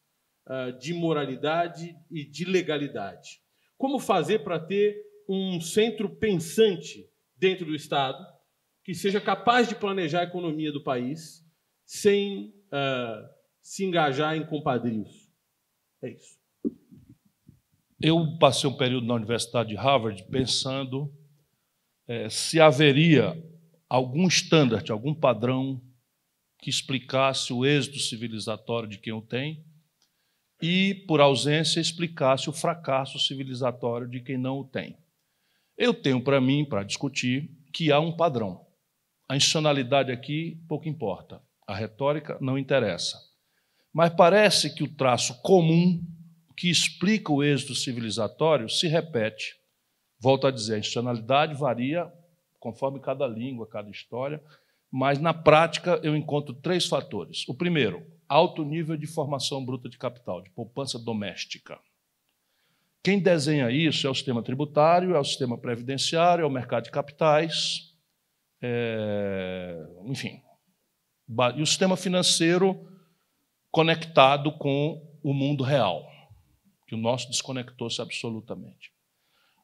de moralidade e de legalidade? Como fazer para ter um centro pensante dentro do Estado que seja capaz de planejar a economia do país sem se engajar em compadrios? É isso. Eu passei um período na Universidade de Harvard pensando se haveria algum standard, algum padrão que explicasse o êxito civilizatório de quem o tem e, por ausência, explicasse o fracasso civilizatório de quem não o tem. Eu tenho para mim, para discutir, que há um padrão. A institucionalidade aqui pouco importa, a retórica não interessa. Mas parece que o traço comum que explica o êxito civilizatório se repete. Volto a dizer, a institucionalidade varia conforme cada língua, cada história, mas, na prática, eu encontro 3 fatores. O primeiro, alto nível de formação bruta de capital, de poupança doméstica. Quem desenha isso é o sistema tributário, é o sistema previdenciário, é o mercado de capitais, enfim. E o sistema financeiro conectado com o mundo real, que o nosso desconectou-se absolutamente.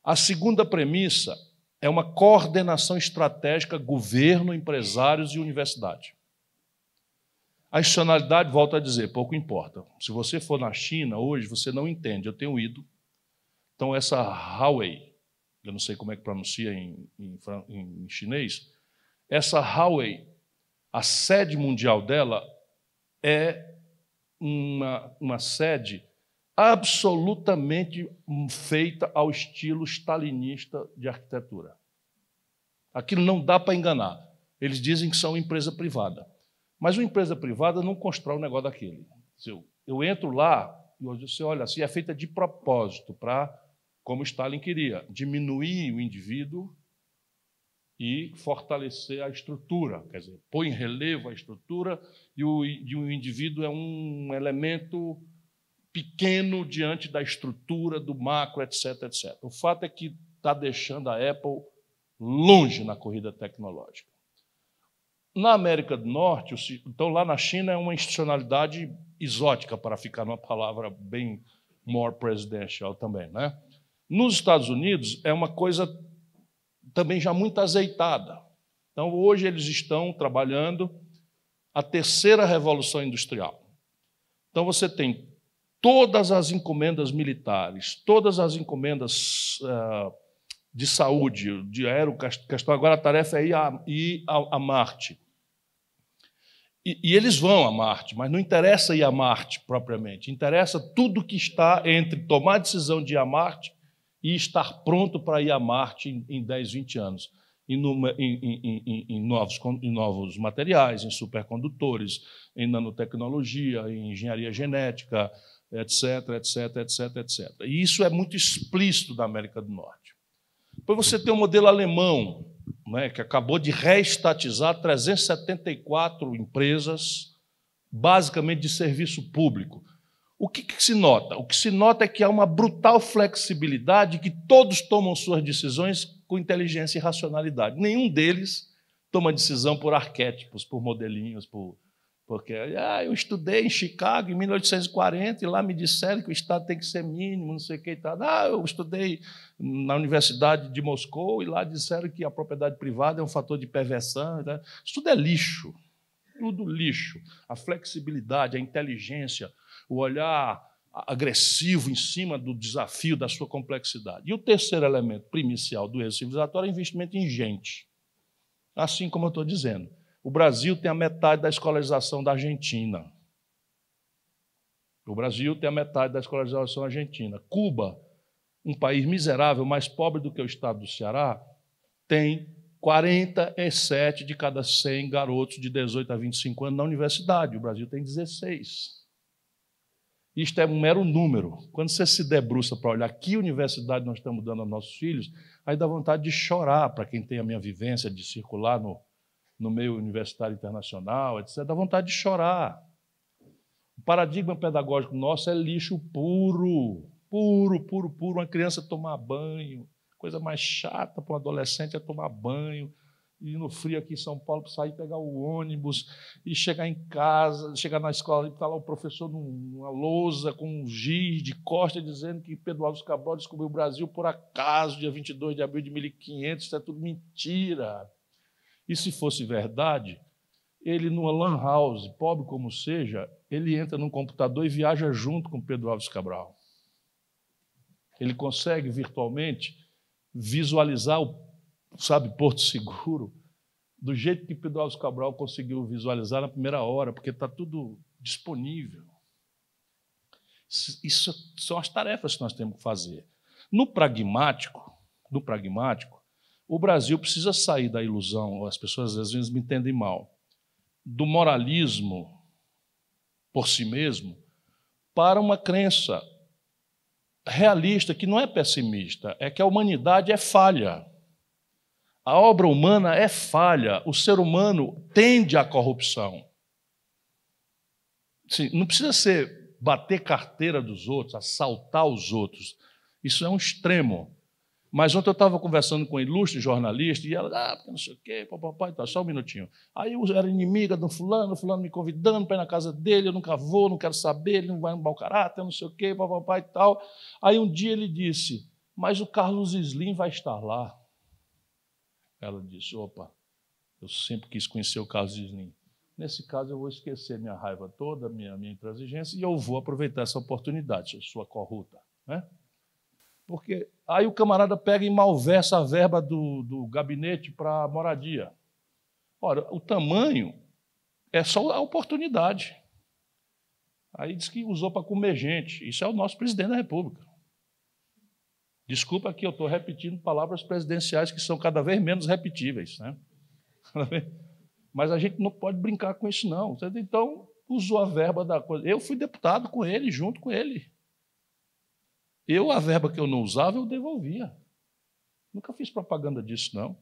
A segunda premissa é uma coordenação estratégica governo, empresários e universidade. A institucionalidade, volto a dizer, pouco importa. Se você for na China hoje, você não entende. Eu tenho ido. Então, essa Huawei, eu não sei como é que pronuncia em chinês, essa Huawei, a sede mundial dela é uma sede absolutamente feita ao estilo stalinista de arquitetura. Aquilo não dá para enganar. Eles dizem que são empresa privada. Mas uma empresa privada não constrói um negócio daquele. Eu entro lá e você olha assim, é feita de propósito, para, como Stalin queria, diminuir o indivíduo e fortalecer a estrutura, quer dizer, pôr em relevo a estrutura, e o indivíduo é um elemento pequeno diante da estrutura, do macro, etc., etc. O fato é que está deixando a Apple longe na corrida tecnológica. Na América do Norte, então lá na China é uma institucionalidade exótica, para ficar numa palavra bem more presidential também, né? Nos Estados Unidos é uma coisa também já muito azeitada. Então, hoje eles estão trabalhando a terceira revolução industrial. Então, você tem todas as encomendas militares, todas as encomendas de saúde, de aeroquestão. Agora a tarefa é ir a Marte. E eles vão a Marte, mas não interessa ir a Marte propriamente. Interessa tudo que está entre tomar a decisão de ir a Marte e estar pronto para ir a Marte em 10, 20 anos. Em novos materiais, em supercondutores, em nanotecnologia, em engenharia genética, etc., etc., etc., etc. E isso é muito explícito na América do Norte. Depois você tem o modelo alemão, né, que acabou de reestatizar 374 empresas, basicamente de serviço público. O que se nota? O que se nota é que há uma brutal flexibilidade, que todos tomam suas decisões com inteligência e racionalidade. Nenhum deles toma decisão por arquétipos, por modelinhos, porque eu estudei em Chicago em 1840 e lá me disseram que o Estado tem que ser mínimo, não sei o que e tal. Eu estudei na Universidade de Moscou e lá disseram que a propriedade privada é um fator de perversão. Isso tudo é lixo, tudo lixo. A flexibilidade, a inteligência, o olhar agressivo em cima do desafio, da sua complexidade. E o terceiro elemento primicial do êxito civilizatório é investimento em gente. Assim como eu estou dizendo. O Brasil tem a metade da escolarização da Argentina. O Brasil tem a metade da escolarização da Argentina. Cuba, um país miserável, mais pobre do que o estado do Ceará, tem 47 de cada 100 garotos de 18 a 25 anos na universidade. O Brasil tem 16. Isto é um mero número. Quando você se debruça para olhar que universidade nós estamos dando aos nossos filhos, aí dá vontade de chorar, para quem tem a minha vivência de circular no meio universitário internacional, etc., dá vontade de chorar. O paradigma pedagógico nosso é lixo puro, puro, puro, puro. Uma criança tomar banho, coisa mais chata para um adolescente é tomar banho, e no frio aqui em São Paulo, para sair, pegar o ônibus e chegar em casa, chegar na escola e está lá o professor numa lousa com um giz de costa dizendo que Pedro Álvares Cabral descobriu o Brasil por acaso, dia 22 de abril de 1500, isso é tudo mentira. E se fosse verdade, ele numa lan house, pobre como seja, ele entra num computador e viaja junto com Pedro Álvares Cabral. Ele consegue virtualmente visualizar Porto Seguro do jeito que Pedro Álvares Cabral conseguiu visualizar na primeira hora, porque está tudo disponível. Isso são as tarefas que nós temos que fazer. No pragmático, o Brasil precisa sair da ilusão, as pessoas às vezes me entendem mal, do moralismo por si mesmo, para uma crença realista, que não é pessimista, é que a humanidade é falha. A obra humana é falha, o ser humano tende à corrupção. Não precisa ser bater carteira dos outros, assaltar os outros. Isso é um extremo. Mas ontem eu estava conversando com um ilustre jornalista e ela, porque não sei o quê, papai, tá, só um minutinho. Aí eu era inimiga do fulano me convidando para ir na casa dele, eu nunca vou, não quero saber, ele não vai no mau caráter, não sei o quê, papai e tal. Aí um dia ele disse, mas o Carlos Slim vai estar lá. Ela disse, opa, eu sempre quis conhecer o Carlos Slim. Nesse caso, eu vou esquecer minha raiva toda, minha intransigência, e eu vou aproveitar essa oportunidade, sua corrupta. Né? Porque aí o camarada pega e malversa a verba do gabinete para a moradia. Ora, o tamanho é só a oportunidade. Aí diz que usou para comer gente. Isso é o nosso presidente da República. Desculpa que eu estou repetindo palavras presidenciais que são cada vez menos repetíveis. Né? Mas a gente não pode brincar com isso, não. Então, usou a verba da coisa. Eu fui deputado com ele, junto com ele. A verba que eu não usava, eu devolvia. Nunca fiz propaganda disso, não.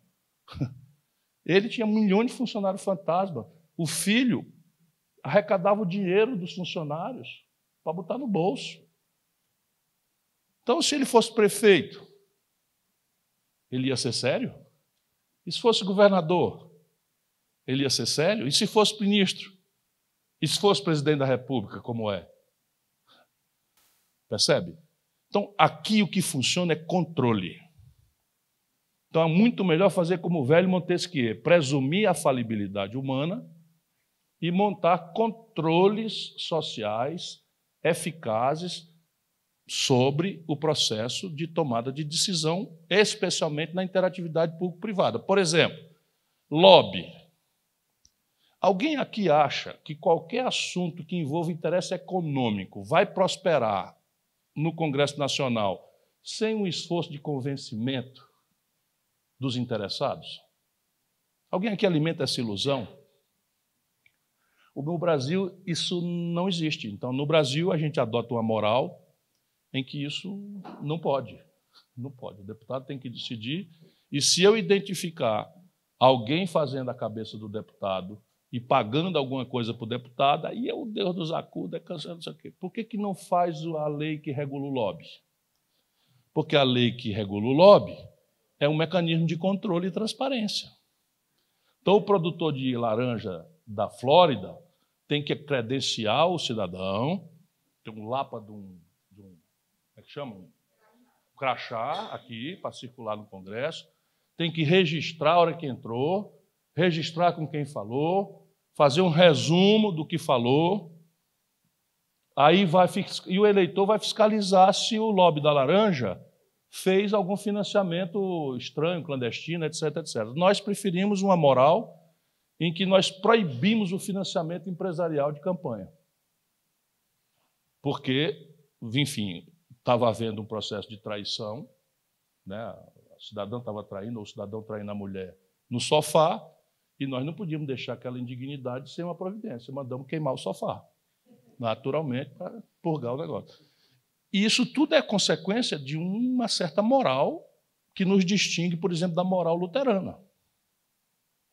Ele tinha milhões de funcionários fantasma. O filho arrecadava o dinheiro dos funcionários para botar no bolso. Então, se ele fosse prefeito, ele ia ser sério? E se fosse governador, ele ia ser sério? E se fosse ministro? E se fosse presidente da República, como é? Percebe? Então, aqui o que funciona é controle. Então, é muito melhor fazer como o velho Montesquieu, presumir a falibilidade humana e montar controles sociais eficazes sobre o processo de tomada de decisão, especialmente na interatividade público-privada. Por exemplo, lobby. Alguém aqui acha que qualquer assunto que envolva interesse econômico vai prosperar no Congresso Nacional sem um esforço de convencimento dos interessados? Alguém aqui alimenta essa ilusão? No Brasil, isso não existe. Então, no Brasil, a gente adota uma moral em que isso não pode. Não pode. O deputado tem que decidir. E se eu identificar alguém fazendo a cabeça do deputado e pagando alguma coisa para o deputado, aí é o Deus dos acuda, é cansado, não sei o quê. Por que não faz a lei que regula o lobby? Porque a lei que regula o lobby é um mecanismo de controle e transparência. Então, o produtor de laranja da Flórida tem que credenciar o cidadão, tem um lapa de um como é que chama? Um crachá aqui para circular no Congresso, tem que registrar a hora que entrou, registrar com quem falou, fazer um resumo do que falou, aí e o eleitor vai fiscalizar se o lobby da laranja fez algum financiamento estranho, clandestino, etc, etc. Nós preferimos uma moral em que nós proibimos o financiamento empresarial de campanha. Porque, enfim, estava havendo um processo de traição, né? A cidadã estava traindo, ou o cidadão traindo a mulher no sofá, e nós não podíamos deixar aquela indignidade sem uma providência. Mandamos queimar o sofá, naturalmente, para purgar o negócio. E isso tudo é consequência de uma certa moral que nos distingue, por exemplo, da moral luterana.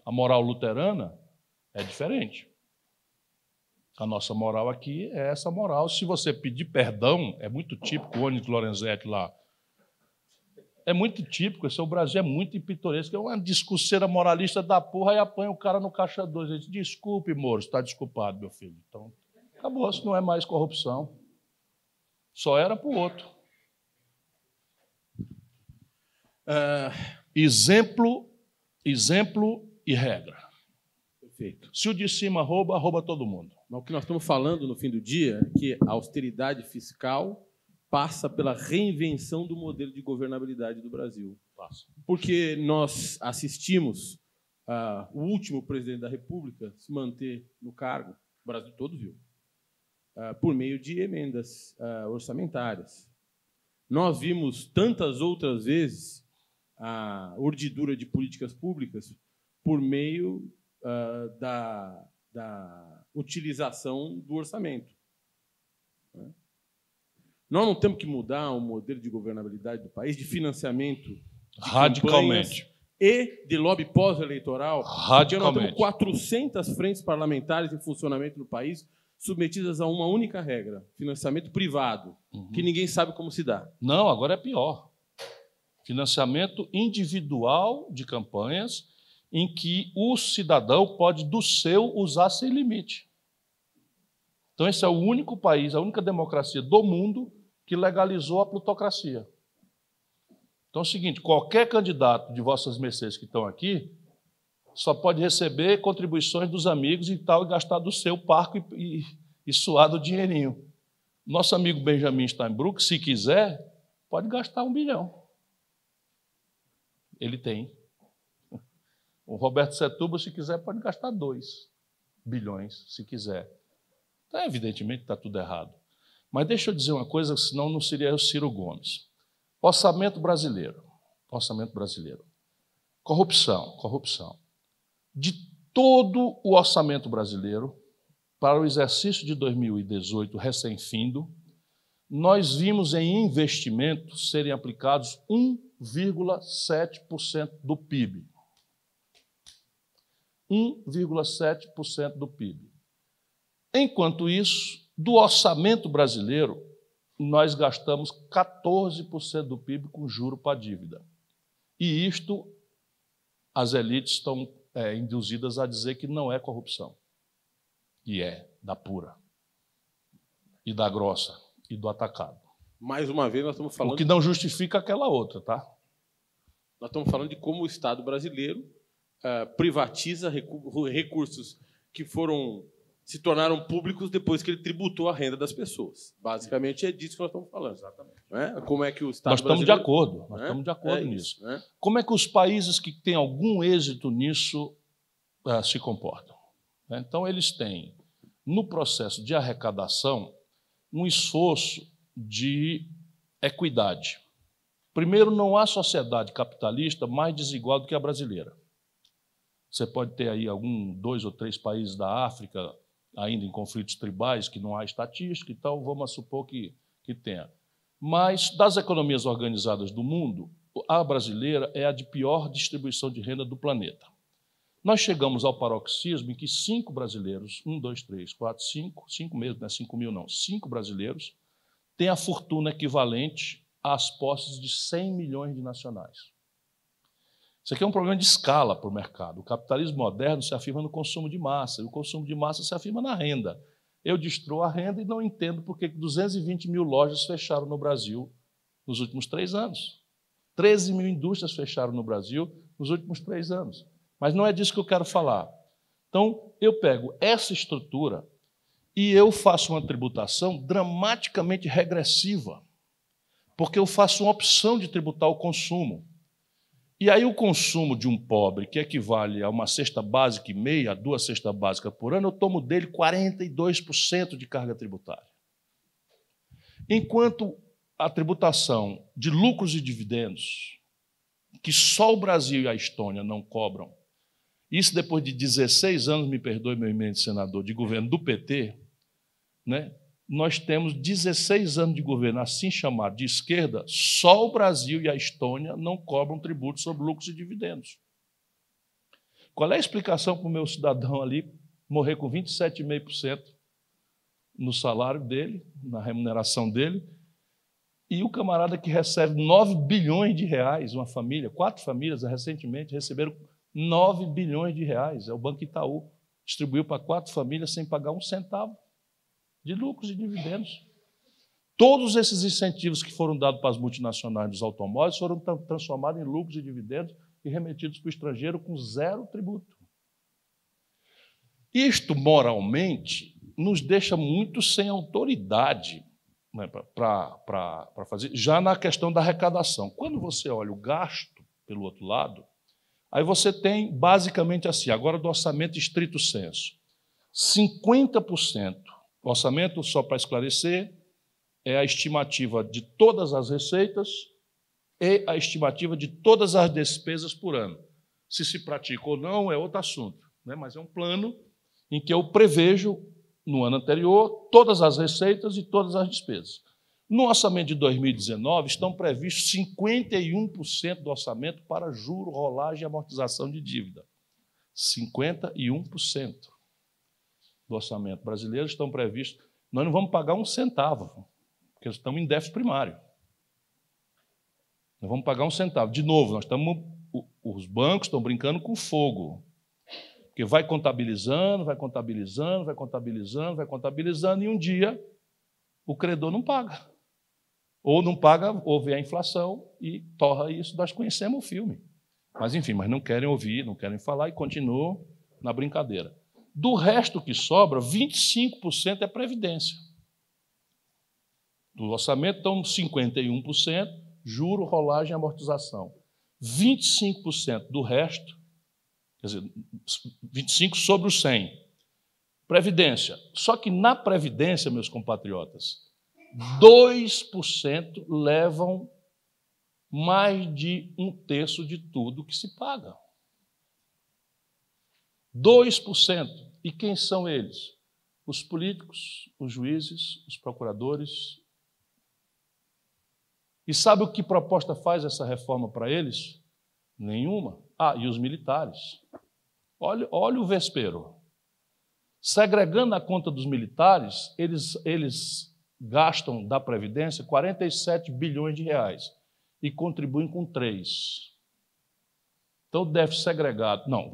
A moral luterana é diferente. A nossa moral aqui é essa moral. Se você pedir perdão, é muito típico, o Onyx Lorenzetti lá, é muito típico, esse é o Brasil, é muito pitoresco, é uma discurseira moralista da porra e apanha o cara no caixa 2. Ele diz, desculpe, Moro, está desculpado, meu filho. Então, acabou, isso não é mais corrupção. Só era para o outro. Exemplo e regra. Perfeito. Se o de cima rouba, rouba todo mundo. Mas o que nós estamos falando no fim do dia é que a austeridade fiscal passa pela reinvenção do modelo de governabilidade do Brasil. Passa. Porque nós assistimos o último presidente da República se manter no cargo, o Brasil todo viu, por meio de emendas orçamentárias. Nós vimos tantas outras vezes a urdidura de políticas públicas por meio da utilização do orçamento. Nós não temos que mudar o modelo de governabilidade do país, de financiamento radicalmente e de lobby pós-eleitoral, porque nós temos 400 frentes parlamentares em funcionamento no país, submetidas a uma única regra, financiamento privado, que ninguém sabe como se dá. Não, agora é pior. Financiamento individual de campanhas em que o cidadão pode, do seu, usar sem limite. Então, esse é o único país, a única democracia do mundo que legalizou a plutocracia. Então, é o seguinte, qualquer candidato de vossas mercês que estão aqui só pode receber contribuições dos amigos e tal, e gastar do seu parco e suar do dinheirinho. Nosso amigo Benjamin Steinbrück, se quiser, pode gastar 1 bilhão. Ele tem. O Roberto Setúbal, se quiser, pode gastar 2 bilhões, se quiser. Então, evidentemente, está tudo errado. Mas deixa eu dizer uma coisa, senão não seria o Ciro Gomes. Orçamento brasileiro. Orçamento brasileiro. Corrupção. De todo o orçamento brasileiro, para o exercício de 2018, recém-findo, nós vimos em investimentos serem aplicados 1,7% do PIB. 1,7% do PIB. Enquanto isso, do orçamento brasileiro, nós gastamos 14% do PIB com juro para dívida. E isto, as elites estão induzidas a dizer que não é corrupção. E é da pura, e da grossa, e do atacado. Mais uma vez, nós estamos falando... O que não justifica aquela outra, tá? Nós estamos falando de como o Estado brasileiro privatiza recursos que se tornaram públicos depois que ele tributou a renda das pessoas. Basicamente é disso que nós estamos falando. Exatamente. Como é que o Estado Nós estamos brasileiro... de acordo, nós estamos de acordo nisso. Como é que os países que têm algum êxito nisso se comportam? Então, eles têm, no processo de arrecadação, um esforço de equidade. Primeiro, não há sociedade capitalista mais desigual do que a brasileira. Você pode ter aí 2 ou 3 países da África ainda em conflitos tribais, que não há estatística e tal, vamos supor que tenha. Mas, das economias organizadas do mundo, a brasileira é a de pior distribuição de renda do planeta. Nós chegamos ao paroxismo em que 5 brasileiros, 1, 2, 3, 4, 5 mesmo, não é 5 mil não, 5 brasileiros têm a fortuna equivalente às posses de 100 milhões de nacionais. Isso aqui é um problema de escala para o mercado. O capitalismo moderno se afirma no consumo de massa, e o consumo de massa se afirma na renda. Eu destruo a renda e não entendo por que 220 mil lojas fecharam no Brasil nos últimos 3 anos. 13 mil indústrias fecharam no Brasil nos últimos 3 anos. Mas não é disso que eu quero falar. Então, eu pego essa estrutura e eu faço uma tributação dramaticamente regressiva, porque eu faço uma opção de tributar o consumo. E aí o consumo de um pobre, que equivale a uma cesta básica e meia, a 2 cestas básicas por ano, eu tomo dele 42% de carga tributária. Enquanto a tributação de lucros e dividendos, que só o Brasil e a Estônia não cobram, isso depois de 16 anos, me perdoe, meu eminente senador, de governo do PT, né? Nós temos 16 anos de governo assim chamado de esquerda, só o Brasil e a Estônia não cobram tributo sobre lucros e dividendos. Qual é a explicação para o meu cidadão ali morrer com 27,5% no salário dele, na remuneração dele, e o camarada que recebe 9 bilhões de reais, uma família, 4 famílias recentemente receberam 9 bilhões de reais, é o Banco Itaú, distribuiu para 4 famílias sem pagar 1 centavo de lucros e dividendos. Todos esses incentivos que foram dados para as multinacionais dos automóveis foram transformados em lucros e dividendos e remetidos para o estrangeiro com 0 tributo. Isto, moralmente, nos deixa muito sem autoridade, né, para fazer, já na questão da arrecadação. Quando você olha o gasto pelo outro lado, aí você tem basicamente assim, agora do orçamento estrito sensu, 50%. O orçamento, só para esclarecer, é a estimativa de todas as receitas e a estimativa de todas as despesas por ano. Se pratica ou não é outro assunto, né? Mas é um plano em que eu prevejo, no ano anterior, todas as receitas e todas as despesas. No orçamento de 2019, estão previstos 51% do orçamento para juro, rolagem e amortização de dívida. 51%. Do orçamento brasileiro estão previstos. Nós não vamos pagar 1 centavo, porque estamos em déficit primário. Não vamos pagar 1 centavo. De novo, os bancos estão brincando com fogo, porque vai contabilizando, vai contabilizando, vai contabilizando, vai contabilizando, e um dia o credor não paga. Ou não paga, ou vem a inflação e torra isso. Nós conhecemos o filme. Mas, enfim, mas não querem ouvir, não querem falar e continuam na brincadeira. Do resto que sobra, 25% é previdência. Do orçamento estão 51%, juro, rolagem e amortização. 25% do resto, quer dizer, 25% sobre os 100%, previdência. Só que na previdência, meus compatriotas, 2% levam mais de 1/3 de tudo que se paga. 2%. E quem são eles? Os políticos, os juízes, os procuradores. E sabe o que proposta faz essa reforma para eles? Nenhuma. Ah, e os militares. Olha o vespeiro. Segregando a conta dos militares, eles gastam da Previdência 47 bilhões de reais e contribuem com 3. Então, o déficit segregado... Não,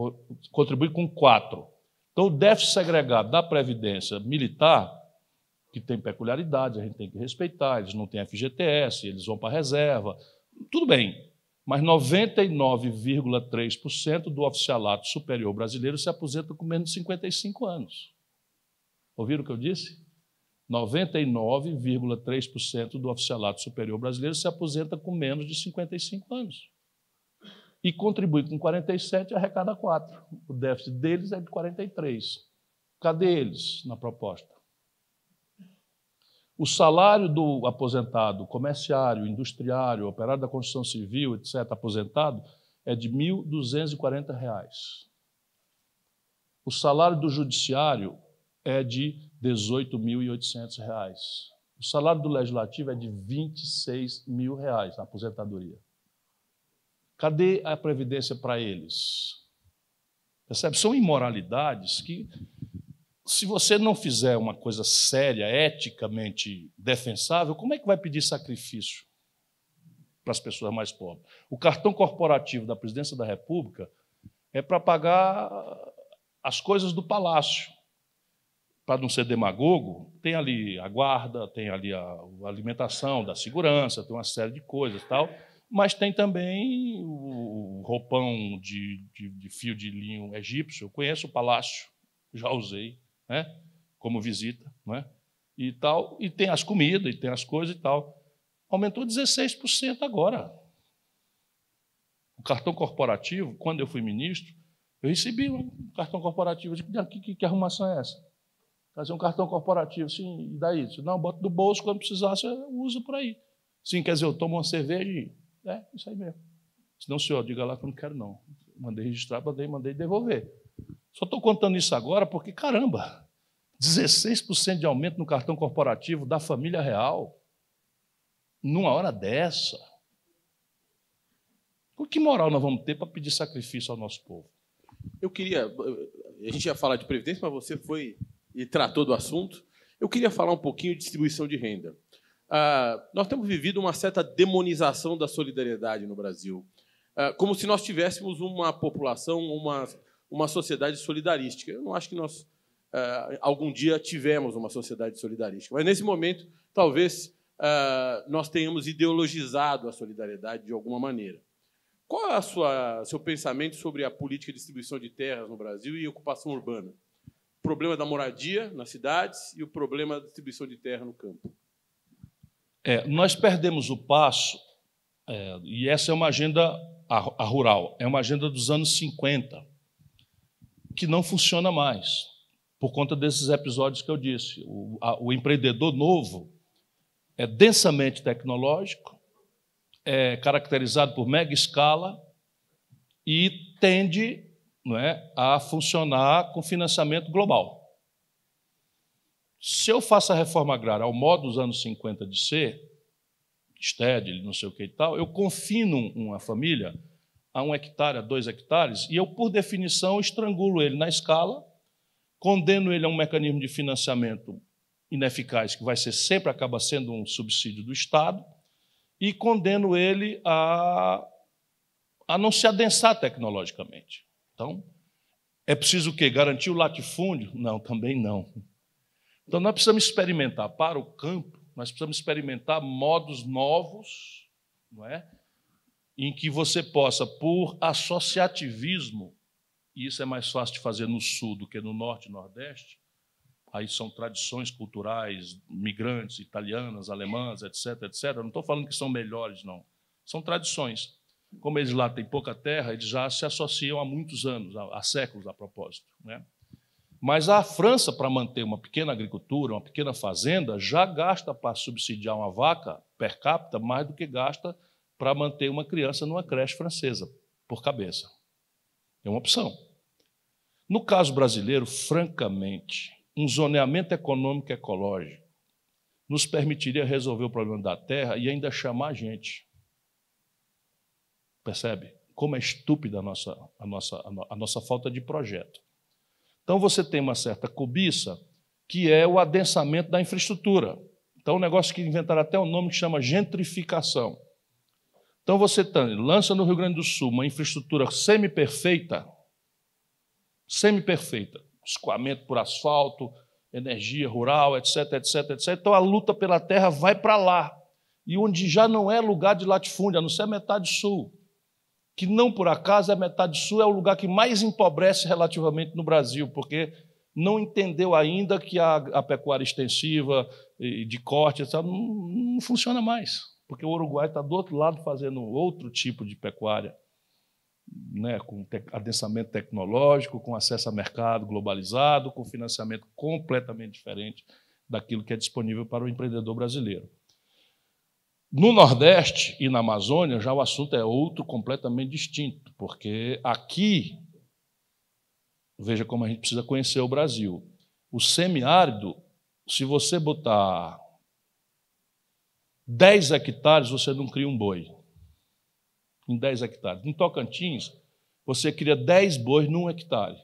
contribui com 4. Então, o déficit segregado da Previdência Militar, que tem peculiaridades, a gente tem que respeitar, eles não têm FGTS, eles vão para a reserva, tudo bem, mas 99,3% do oficialato superior brasileiro se aposenta com menos de 55 anos. Ouviram o que eu disse? 99,3% do oficialato superior brasileiro se aposenta com menos de 55 anos. E contribui com 47 e arrecada 4. O déficit deles é de 43. Cadê eles na proposta? O salário do aposentado, comerciário, industriário, operário da construção civil, etc., aposentado, é de R$ 1.240. O salário do judiciário é de R$ 18.800. O salário do legislativo é de R$ 26.000, a aposentadoria. Cadê a previdência para eles? Percebe? São imoralidades que, se você não fizer uma coisa séria, eticamente defensável, como é que vai pedir sacrifício para as pessoas mais pobres? O cartão corporativo da Presidência da República é para pagar as coisas do palácio. Para não ser demagogo, tem ali a guarda, tem ali a alimentação da segurança, tem uma série de coisas e tal, mas tem também o roupão de fio de linho egípcio. Eu conheço o palácio, já usei, né, como visita, né, e tal, e tem as comidas, e tem as coisas e tal. Aumentou 16% agora. O cartão corporativo, quando eu fui ministro, eu recebi um cartão corporativo. Eu disse, que arrumação é essa? Fazer um cartão corporativo, sim, e daí? Não, bota do bolso, quando precisar, você usa por aí. Sim, quer dizer, eu tomo uma cerveja e... É, isso aí mesmo. Senão, senhor, diga lá que eu não quero, não. Mandei registrar, mandei devolver. Só estou contando isso agora porque, caramba, 16% de aumento no cartão corporativo da família real, numa hora dessa. Por que moral nós vamos ter para pedir sacrifício ao nosso povo? Eu queria... A gente ia falar de previdência, mas você foi e tratou do assunto. Eu queria falar um pouquinho de distribuição de renda. Nós temos vivido uma certa demonização da solidariedade no Brasil, como se nós tivéssemos uma população, uma sociedade solidarística. Eu não acho que nós, algum dia, tivemos uma sociedade solidarística, mas, nesse momento, talvez nós tenhamos ideologizado a solidariedade de alguma maneira. Qual é o seu pensamento sobre a política de distribuição de terras no Brasil e ocupação urbana? O problema da moradia nas cidades e o problema da distribuição de terra no campo. Nós perdemos o passo, e essa é uma agenda a rural, é uma agenda dos anos 50, que não funciona mais, por conta desses episódios que eu disse. O empreendedor novo é densamente tecnológico, é caracterizado por mega escala e tende, não é, a funcionar com financiamento global. Se eu faço a reforma agrária ao modo dos anos 50 de ser, STED, não sei o que e tal, eu confino uma família a 1 hectare, a 2 hectares, e eu, por definição, estrangulo ele na escala, condeno ele a um mecanismo de financiamento ineficaz, que vai ser sempre, acaba sendo um subsídio do Estado, e condeno ele a não se adensar tecnologicamente. Então, é preciso o quê? Garantir o latifúndio? Não, também não. Então, nós precisamos experimentar para o campo, nós precisamos experimentar modos novos, não é? Em que você possa, por associativismo, e isso é mais fácil de fazer no Sul do que no Norte e Nordeste, aí são tradições culturais, migrantes, italianas, alemãs, etc., etc. Eu não estou falando que são melhores, não. São tradições. Como eles lá têm pouca terra, eles já se associam há muitos anos, há séculos, a propósito, né? Mas a França, para manter uma pequena agricultura, uma pequena fazenda, já gasta para subsidiar uma vaca per capita mais do que gasta para manter uma criança numa creche francesa, por cabeça. É uma opção. No caso brasileiro, francamente, um zoneamento econômico ecológico nos permitiria resolver o problema da terra e ainda chamar a gente. Percebe? como é estúpida a nossa falta de projeto. Então, você tem uma certa cobiça, que é o adensamento da infraestrutura. Então, um negócio que inventaram até um nome que chama gentrificação. Então, você lança no Rio Grande do Sul uma infraestrutura semi-perfeita, escoamento por asfalto, energia rural, etc, etc, etc. Então, a luta pela terra vai para lá, e onde já não é lugar de latifúndio, a não ser a metade sul, que não por acaso a metade sul é o lugar que mais empobrece relativamente no Brasil, porque não entendeu ainda que a pecuária extensiva, de corte, etc., não funciona mais, porque o Uruguai está do outro lado fazendo outro tipo de pecuária, né, com adensamento tecnológico, com acesso a mercado globalizado, com financiamento completamente diferente daquilo que é disponível para o empreendedor brasileiro. No Nordeste e na Amazônia, já o assunto é outro, completamente distinto, porque aqui, veja como a gente precisa conhecer o Brasil. O semiárido, se você botar 10 hectares, você não cria um boi. Em 10 hectares. Em Tocantins, você cria 10 bois num hectare.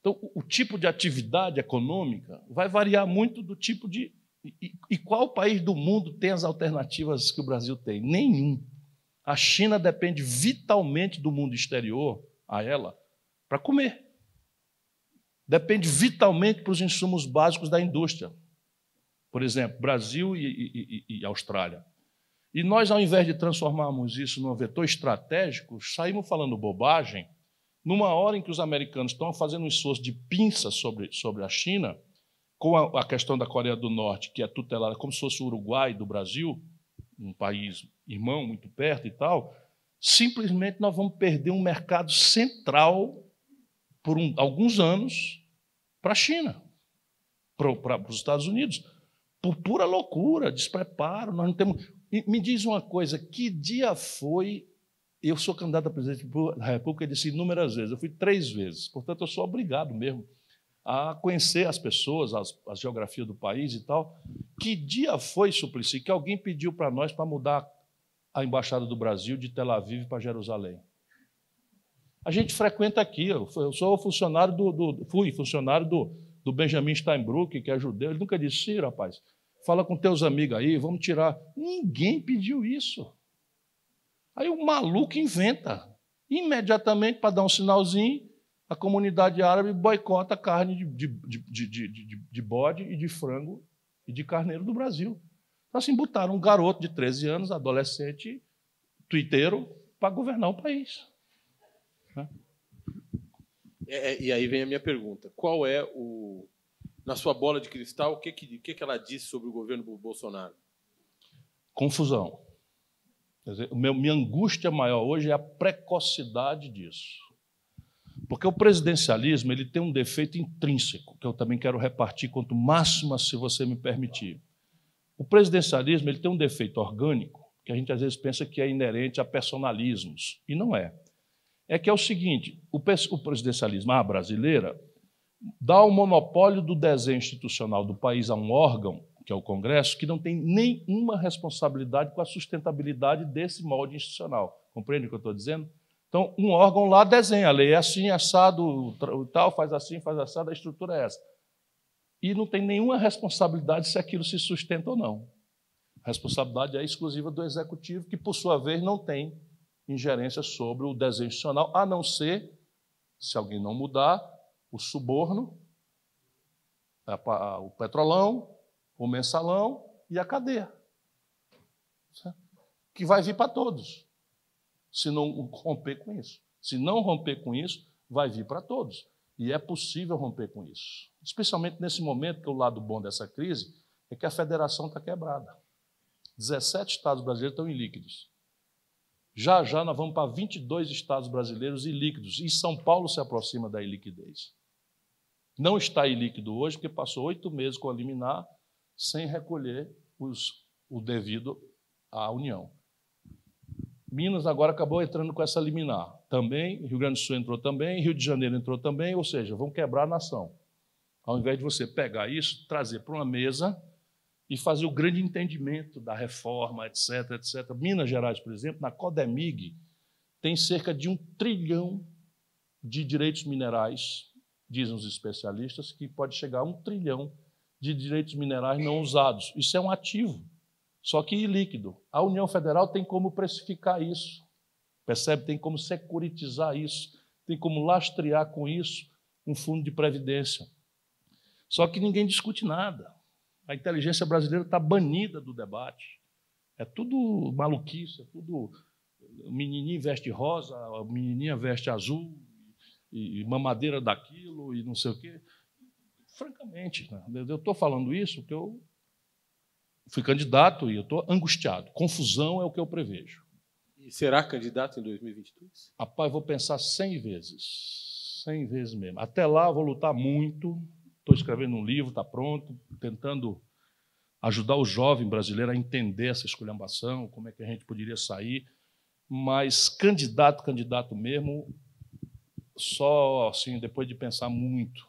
Então, o tipo de atividade econômica vai variar muito do tipo de... E qual país do mundo tem as alternativas que o Brasil tem? Nenhum. A China depende vitalmente do mundo exterior, a ela, para comer. Depende vitalmente para os insumos básicos da indústria. Por exemplo, Brasil e Austrália. E nós, ao invés de transformarmos isso num vetor estratégico, saímos falando bobagem, numa hora em que os americanos estão fazendo um esforço de pinça sobre a China, com a questão da Coreia do Norte, que é tutelada como se fosse o Uruguai do Brasil, um país irmão, muito perto e tal, simplesmente nós vamos perder um mercado central por alguns anos para a China, para os Estados Unidos, por pura loucura, despreparo. Nós não temos... Me diz uma coisa, que dia foi... Eu sou candidato a presidente da República, eu disse inúmeras vezes, eu fui 3 vezes, portanto, eu sou obrigado mesmo a conhecer as pessoas, a geografia do país e tal. Que dia foi, Suplicy, que alguém pediu para nós para mudar a Embaixada do Brasil de Tel Aviv para Jerusalém? A gente frequenta aqui, eu sou funcionário fui funcionário do Benjamin Steinbrück, que é judeu. Ele nunca disse, Ciro, rapaz, fala com teus amigos aí, vamos tirar. Ninguém pediu isso. Aí o maluco inventa, imediatamente, para dar um sinalzinho, a comunidade árabe boicota a carne de bode e de frango e de carneiro do Brasil. Então, assim, botaram um garoto de 13 anos, adolescente, tuiteiro, para governar o país. E aí vem a minha pergunta. Qual é, na sua bola de cristal, o que ela disse sobre o governo Bolsonaro? Confusão. Quer dizer, minha angústia maior hoje é a precocidade disso. Porque o presidencialismo ele tem um defeito intrínseco, que eu também quero repartir quanto máximo, se você me permitir. O presidencialismo ele tem um defeito orgânico, que a gente às vezes pensa que é inerente a personalismos, e não é. É que é o seguinte, o presidencialismo brasileira dá o monopólio do desenho institucional do país a um órgão, que é o Congresso, que não tem nenhuma responsabilidade com a sustentabilidade desse molde institucional. Compreende o que eu estou dizendo? Então, um órgão lá desenha, a lei é assim, assado, tal, faz assim, faz assado, a estrutura é essa. E não tem nenhuma responsabilidade se aquilo se sustenta ou não. A responsabilidade é exclusiva do Executivo, que, por sua vez, não tem ingerência sobre o desenho institucional, a não ser, se alguém não mudar, o suborno, o petrolão, o mensalão e a cadeia, que vai vir para todos, se não romper com isso. Se não romper com isso, vai vir para todos. E é possível romper com isso. Especialmente nesse momento, que o lado bom dessa crise é que a federação está quebrada. 17 estados brasileiros estão ilíquidos. Já já nós vamos para 22 estados brasileiros ilíquidos. E São Paulo se aproxima da iliquidez. Não está ilíquido hoje, porque passou 8 meses com a liminar sem recolher o devido à União. Minas agora acabou entrando com essa liminar. Também, Rio Grande do Sul entrou também, Rio de Janeiro entrou também, ou seja, vão quebrar a nação. Ao invés de você pegar isso, trazer para uma mesa e fazer o grande entendimento da reforma, etc, etc. Minas Gerais, por exemplo, na Codemig, tem cerca de 1 trilhão de direitos minerais, dizem os especialistas, que pode chegar a 1 trilhão de direitos minerais não usados. Isso é um ativo, só que ilíquido. A União Federal tem como precificar isso, percebe? Tem como securitizar isso, tem como lastrear com isso um fundo de previdência. Só que ninguém discute nada. A inteligência brasileira está banida do debate. É tudo maluquice, é tudo menininha veste rosa, a menininha veste azul, e mamadeira daquilo, e não sei o quê. Francamente, né? Eu estou falando isso porque eu fui candidato e eu estou angustiado. Confusão é o que eu prevejo. E será candidato em 2022? Rapaz, vou pensar 100 vezes. 100 vezes mesmo. Até lá, vou lutar muito. Estou escrevendo um livro, está pronto, tentando ajudar o jovem brasileiro a entender essa esculhambação, como é que a gente poderia sair. Mas candidato mesmo, só assim, depois de pensar muito,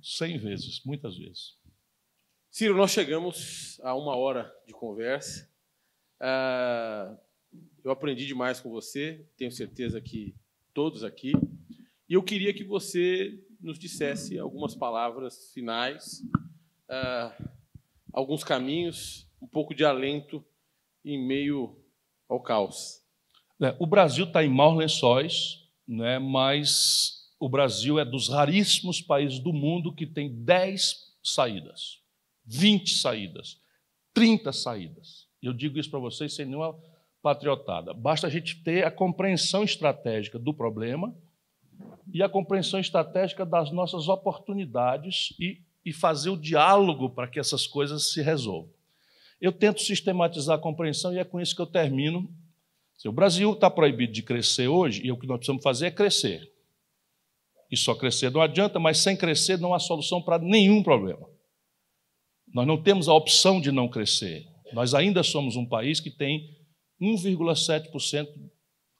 100 vezes, muitas vezes. Ciro, nós chegamos a 1 hora de conversa. Eu aprendi demais com você, tenho certeza que todos aqui. E eu queria que você nos dissesse algumas palavras finais, alguns caminhos, um pouco de alento em meio ao caos. O Brasil está em maus lençóis, né, mas o Brasil é dos raríssimos países do mundo que tem 10 saídas, 20 saídas, 30 saídas. Eu digo isso para vocês sem nenhuma patriotada. Basta a gente ter a compreensão estratégica do problema e a compreensão estratégica das nossas oportunidades e fazer o diálogo para que essas coisas se resolvam. Eu tento sistematizar a compreensão e é com isso que eu termino. O Brasil está proibido de crescer hoje e o que nós precisamos fazer é crescer. E só crescer não adianta, mas sem crescer não há solução para nenhum problema. Nós não temos a opção de não crescer. Nós ainda somos um país que tem 1,7%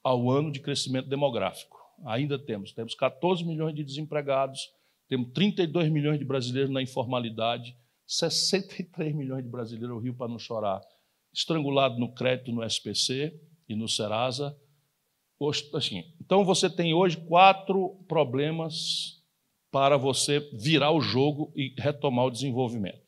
ao ano de crescimento demográfico. Ainda temos 14 milhões de desempregados, temos 32 milhões de brasileiros na informalidade, 63 milhões de brasileiros, o Rio para não chorar, estrangulado no crédito no SPC e no Serasa. Assim, então, você tem hoje 4 problemas para você virar o jogo e retomar o desenvolvimento.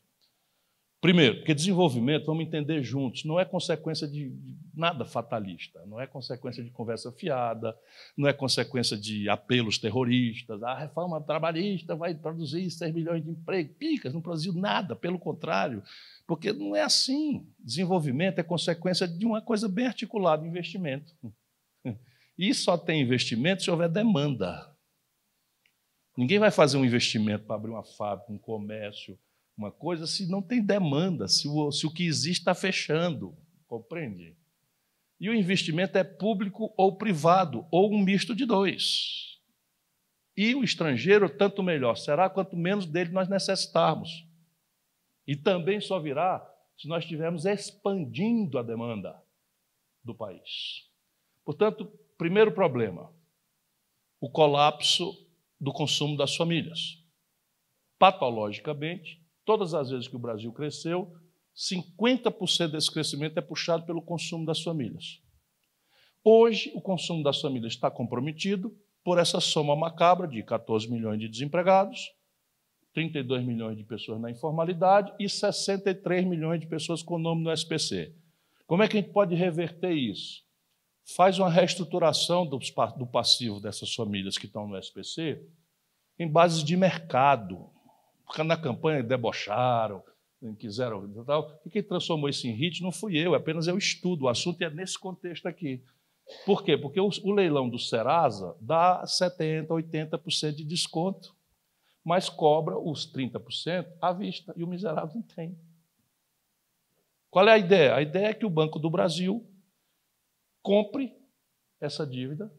Primeiro, porque desenvolvimento, vamos entender juntos, não é consequência de nada fatalista, não é consequência de conversa fiada, não é consequência de apelos terroristas, a reforma trabalhista vai produzir 6 milhões de empregos, picas, não produziu nada, pelo contrário, porque não é assim. Desenvolvimento é consequência de uma coisa bem articulada, investimento. E só tem investimento se houver demanda. Ninguém vai fazer um investimento para abrir uma fábrica, um comércio, uma coisa, se não tem demanda, se o que existe está fechando, compreende? E o investimento é público ou privado, ou um misto de 2. E o estrangeiro, tanto melhor será, quanto menos dele nós necessitarmos. E também só virá se nós estivermos expandindo a demanda do país. Portanto, primeiro problema, o colapso do consumo das famílias. Patologicamente, todas as vezes que o Brasil cresceu, 50% desse crescimento é puxado pelo consumo das famílias. Hoje, o consumo das famílias está comprometido por essa soma macabra de 14 milhões de desempregados, 32 milhões de pessoas na informalidade e 63 milhões de pessoas com nome no SPC. Como é que a gente pode reverter isso? Faz uma reestruturação do passivo dessas famílias que estão no SPC em bases de mercado. Na campanha debocharam, quiseram tal. E quem transformou isso em hit não fui eu, apenas eu estudo. O assunto é nesse contexto aqui. Por quê? Porque o leilão do Serasa dá 70%, 80% de desconto, mas cobra os 30% à vista, e o miserável não tem. Qual é a ideia? A ideia é que o Banco do Brasil compre essa dívida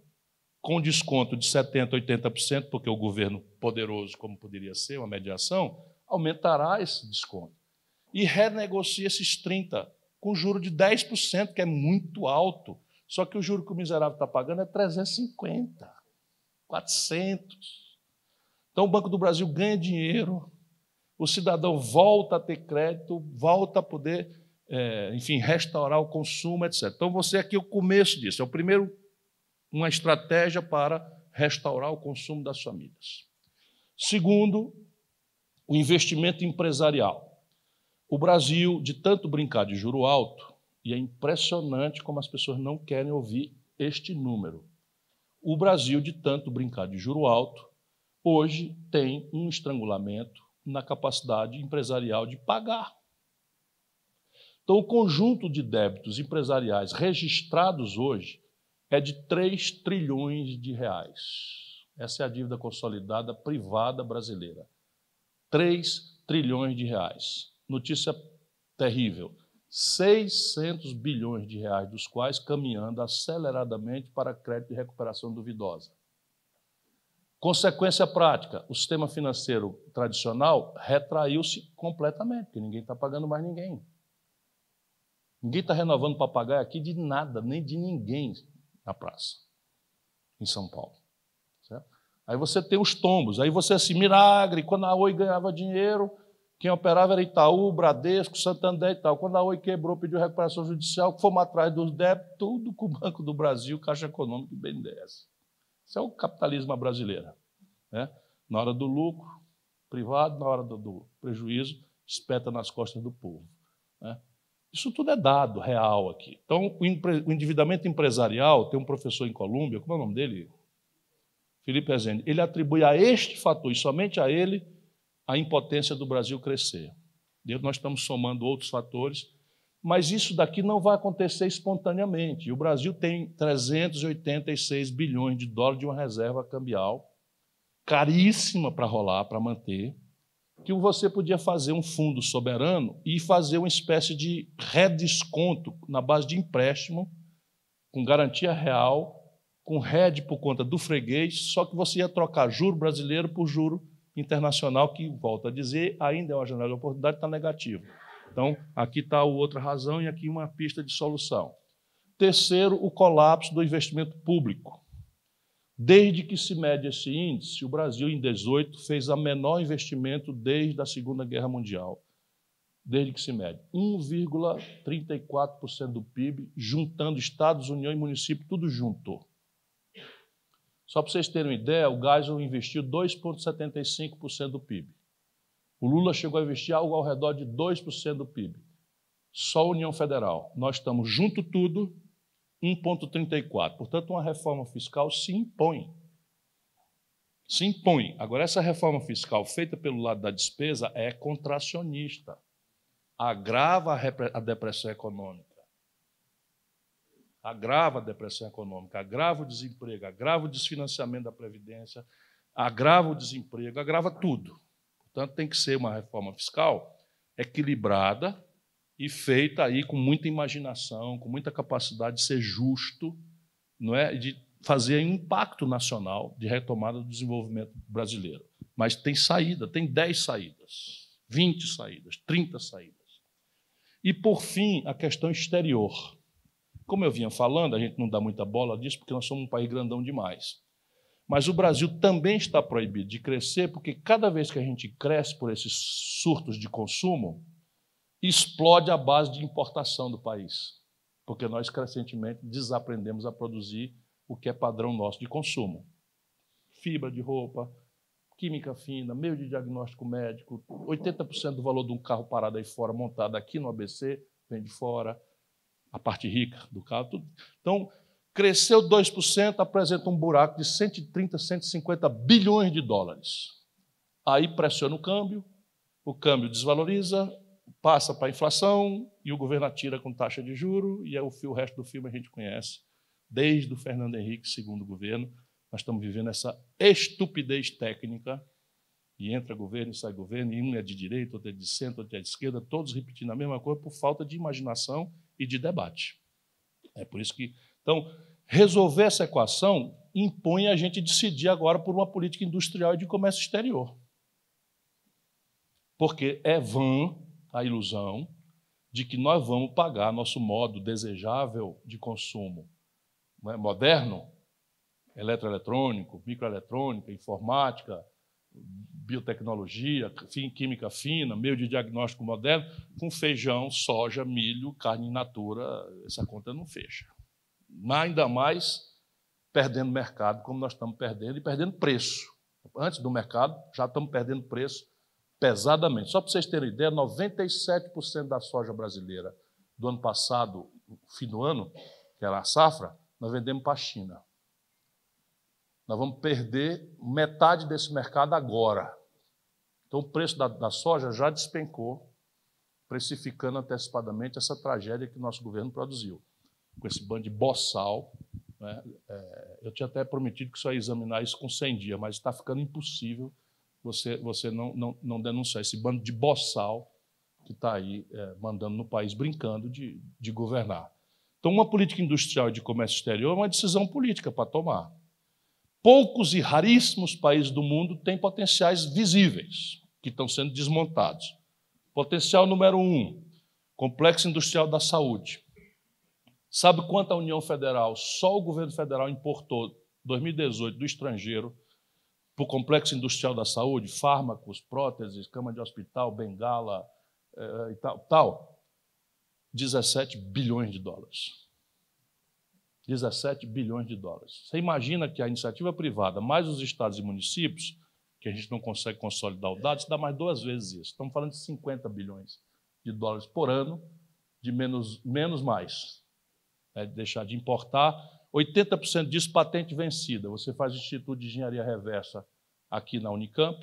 com desconto de 70%, 80%, porque o governo poderoso, como poderia ser, uma mediação, aumentará esse desconto. E renegocia esses 30% com juro de 10%, que é muito alto. Só que o juro que o miserável está pagando é 350, 400. Então, o Banco do Brasil ganha dinheiro, o cidadão volta a ter crédito, volta a poder, enfim, restaurar o consumo, etc. Então, você aqui é o começo disso, é o primeiro uma estratégia para restaurar o consumo das famílias. Segundo, o investimento empresarial. O Brasil, de tanto brincar de juro alto, e é impressionante como as pessoas não querem ouvir este número. O Brasil, de tanto brincar de juro alto, hoje tem um estrangulamento na capacidade empresarial de pagar. Então, o conjunto de débitos empresariais registrados hoje é de 3 trilhões de reais. Essa é a dívida consolidada privada brasileira. 3 trilhões de reais. Notícia terrível. 600 bilhões de reais, dos quais caminhando aceleradamente para crédito e recuperação duvidosa. Consequência prática, o sistema financeiro tradicional retraiu-se completamente, porque ninguém está pagando mais ninguém. Ninguém está renovando papagaio aqui de nada, nem de ninguém na praça, em São Paulo. Certo? Aí você tem os tombos, aí você, assim, milagre, quando a Oi ganhava dinheiro, quem operava era Itaú, Bradesco, Santander e tal. Quando a Oi quebrou, pediu recuperação judicial, fomos atrás dos débitos, tudo com o Banco do Brasil, Caixa Econômica e BNDES. Isso é o capitalismo brasileiro. Né? Na hora do lucro, privado, na hora do prejuízo, espeta nas costas do povo. Né? Isso tudo é dado, real aqui. Então, o endividamento empresarial, tem um professor em Colômbia, como é o nome dele? Felipe Rezende. Ele atribui a este fator, e somente a ele, a impotência do Brasil crescer. Nós estamos somando outros fatores, mas isso daqui não vai acontecer espontaneamente. E o Brasil tem 386 bilhões de dólares de uma reserva cambial, caríssima para rolar, para manter, que você podia fazer um fundo soberano e fazer uma espécie de redesconto na base de empréstimo, com garantia real, com RED por conta do freguês, só que você ia trocar juro brasileiro por juro internacional, que, volto a dizer, ainda é uma janela de oportunidade, está negativo. Então, aqui está a outra razão e aqui uma pista de solução. Terceiro, o colapso do investimento público. Desde que se mede esse índice, o Brasil, em 2018, fez o menor investimento desde a Segunda Guerra Mundial. Desde que se mede. 1,34% do PIB, juntando Estados, União e município, tudo junto. Só para vocês terem uma ideia, o Geisel investiu 2,75% do PIB. O Lula chegou a investir algo ao redor de 2% do PIB. Só a União Federal. Nós estamos junto tudo, 1,34%. Portanto, uma reforma fiscal se impõe. Se impõe. Agora, essa reforma fiscal feita pelo lado da despesa é contracionista. Agrava a depressão econômica. Agrava a depressão econômica, agrava o desemprego, agrava o desfinanciamento da Previdência, agrava o desemprego, agrava tudo. Portanto, tem que ser uma reforma fiscal equilibrada e feita aí com muita imaginação, com muita capacidade de ser justo, não é? De fazer um impacto nacional de retomada do desenvolvimento brasileiro. Mas tem saída, tem 10 saídas, 20 saídas, 30 saídas. E, por fim, a questão exterior. Como eu vinha falando, a gente não dá muita bola disso porque nós somos um país grandão demais. Mas o Brasil também está proibido de crescer porque cada vez que a gente cresce por esses surtos de consumo, explode a base de importação do país. Porque nós, recentemente, desaprendemos a produzir o que é padrão nosso de consumo. Fibra de roupa, química fina, meio de diagnóstico médico, 80% do valor de um carro parado aí fora, montado aqui no ABC, vem de fora. A parte rica do carro, tudo. Então, cresceu 2%, apresenta um buraco de 130, 150 bilhões de dólares. Aí pressiona o câmbio desvaloriza, passa para a inflação e o governo atira com taxa de juros e o resto do filme a gente conhece. Desde o Fernando Henrique, segundo governo, nós estamos vivendo essa estupidez técnica e entra governo e sai governo, e um é de direita, outro é de centro, outro é de esquerda, todos repetindo a mesma coisa por falta de imaginação e de debate. É por isso que... Então, resolver essa equação impõe a gente decidir agora por uma política industrial e de comércio exterior. Porque é vã a ilusão de que nós vamos pagar nosso modo desejável de consumo, não é? Moderno, eletroeletrônico, microeletrônica, informática, biotecnologia, química fina, meio de diagnóstico moderno, com feijão, soja, milho, carne in natura, essa conta não fecha. Ainda mais perdendo mercado, como nós estamos perdendo, e perdendo preço. Antes do mercado, já estamos perdendo preço pesadamente. Só para vocês terem ideia, 97% da soja brasileira do ano passado, fim do ano, que era a safra, nós vendemos para a China. Nós vamos perder metade desse mercado agora. Então, o preço da soja já despencou, precificando antecipadamente essa tragédia que o nosso governo produziu. Com esse bando de boçal, né? Eu tinha até prometido que só ia examinar isso com 100 dias, mas está ficando impossível você não denunciar esse bando de boçal que está aí mandando no país, brincando de governar. Então, uma política industrial e de comércio exterior é uma decisão política para tomar. Poucos e raríssimos países do mundo têm potenciais visíveis, que estão sendo desmontados. Potencial número 1, complexo industrial da saúde. Sabe quanto a União Federal, só o governo federal importou, em 2018, do estrangeiro, para o complexo industrial da saúde, fármacos, próteses, cama de hospital, bengala e tal, 17 bilhões de dólares. 17 bilhões de dólares. Você imagina que a iniciativa privada, mais os estados e municípios, que a gente não consegue consolidar o dado, isso dá mais 2 vezes isso. Estamos falando de 50 bilhões de dólares por ano, de menos mais. Deixar de importar. 80% disso patente vencida. Você faz o Instituto de Engenharia Reversa aqui na Unicamp,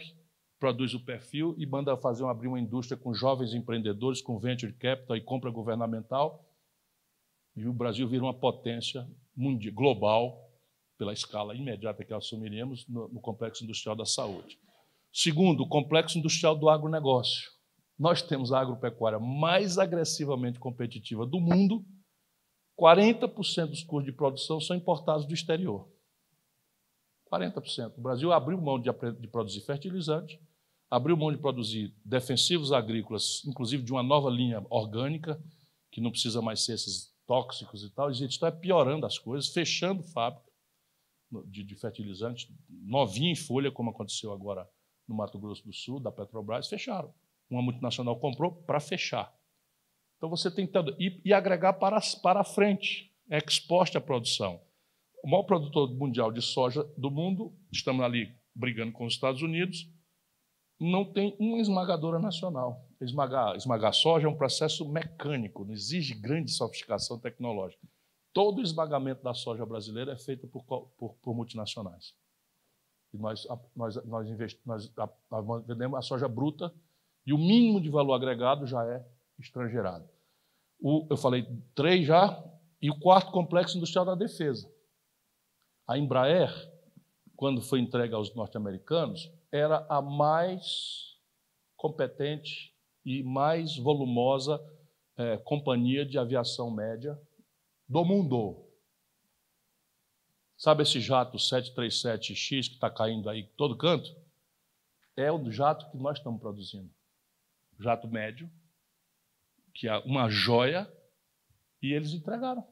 produz o perfil e manda abrir uma indústria com jovens empreendedores, com venture capital e compra governamental. E o Brasil vira uma potência mundial, global, pela escala imediata que assumiríamos no complexo industrial da saúde. Segundo, o complexo industrial do agronegócio. Nós temos a agropecuária mais agressivamente competitiva do mundo. 40% dos custos de produção são importados do exterior. 40%. O Brasil abriu mão de produzir fertilizante, abriu mão de produzir defensivos agrícolas, inclusive de uma nova linha orgânica, que não precisa mais ser esses tóxicos e tal. A gente está piorando as coisas, fechando fábrica de fertilizante, novinha em folha, como aconteceu agora no Mato Grosso do Sul, da Petrobras, fecharam. Uma multinacional comprou para fechar. Então, você tem que e agregar para frente, exposta à produção. O maior produtor mundial de soja do mundo, estamos ali brigando com os Estados Unidos, não tem uma esmagadora nacional. Esmagar soja é um processo mecânico, não exige grande sofisticação tecnológica. Todo o esmagamento da soja brasileira é feito por multinacionais. E nós vendemos a soja bruta e o mínimo de valor agregado já é estrangeirado. Eu falei 3 já, e o 4, complexo industrial da defesa. A Embraer, quando foi entregue aos norte-americanos, era a mais competente e mais volumosa companhia de aviação média do mundo. Sabe esse jato 737X que está caindo aí em todo canto? É o jato que nós estamos produzindo. Jato médio, que é uma joia, e eles entregaram.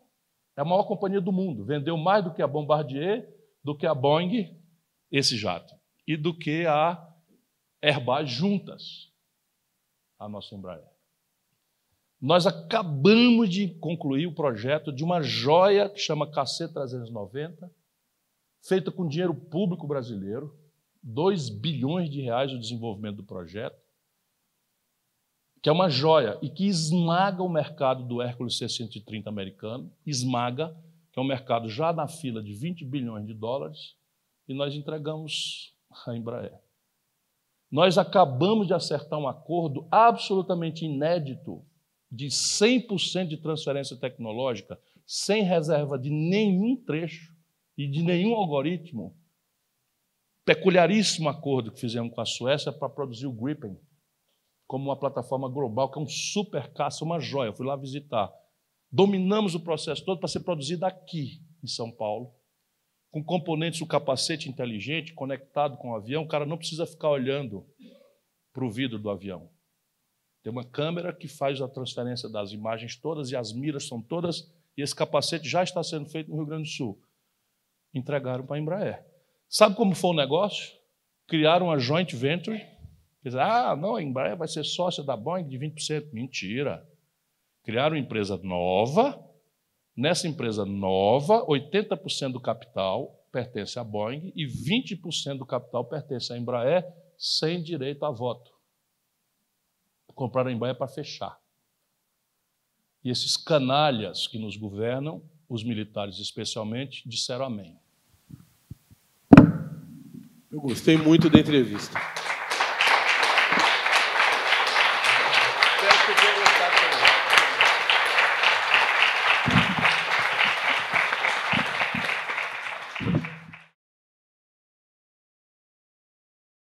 É a maior companhia do mundo. Vendeu mais do que a Bombardier, do que a Boeing, esse jato, e do que a Airbus juntas, a nossa Embraer. Nós acabamos de concluir o projeto de uma joia que chama KC-390, feita com dinheiro público brasileiro, 2 bilhões de reais o desenvolvimento do projeto, que é uma joia e que esmaga o mercado do Hércules C-130 americano, esmaga, que é um mercado já na fila de 20 bilhões de dólares, e nós entregamos a Embraer. Nós acabamos de acertar um acordo absolutamente inédito de 100% de transferência tecnológica, sem reserva de nenhum trecho e de nenhum algoritmo. Peculiaríssimo acordo que fizemos com a Suécia para produzir o Gripen, como uma plataforma global, que é um super caça, uma joia. Eu fui lá visitar. Dominamos o processo todo para ser produzido aqui, em São Paulo, com componentes do capacete inteligente, conectado com o avião. O cara não precisa ficar olhando para o vidro do avião. Tem uma câmera que faz a transferência das imagens todas e as miras são todas, e esse capacete já está sendo feito no Rio Grande do Sul. Entregaram para a Embraer. Sabe como foi o negócio? Criaram uma joint venture. Não, a Embraer vai ser sócia da Boeing de 20%. Mentira. Criaram uma empresa nova, Nessa empresa nova, 80% do capital pertence à Boeing e 20% do capital pertence à Embraer, sem direito a voto. Compraram a Embraer para fechar. E esses canalhas que nos governam, os militares especialmente, disseram amém. Eu gostei muito da entrevista.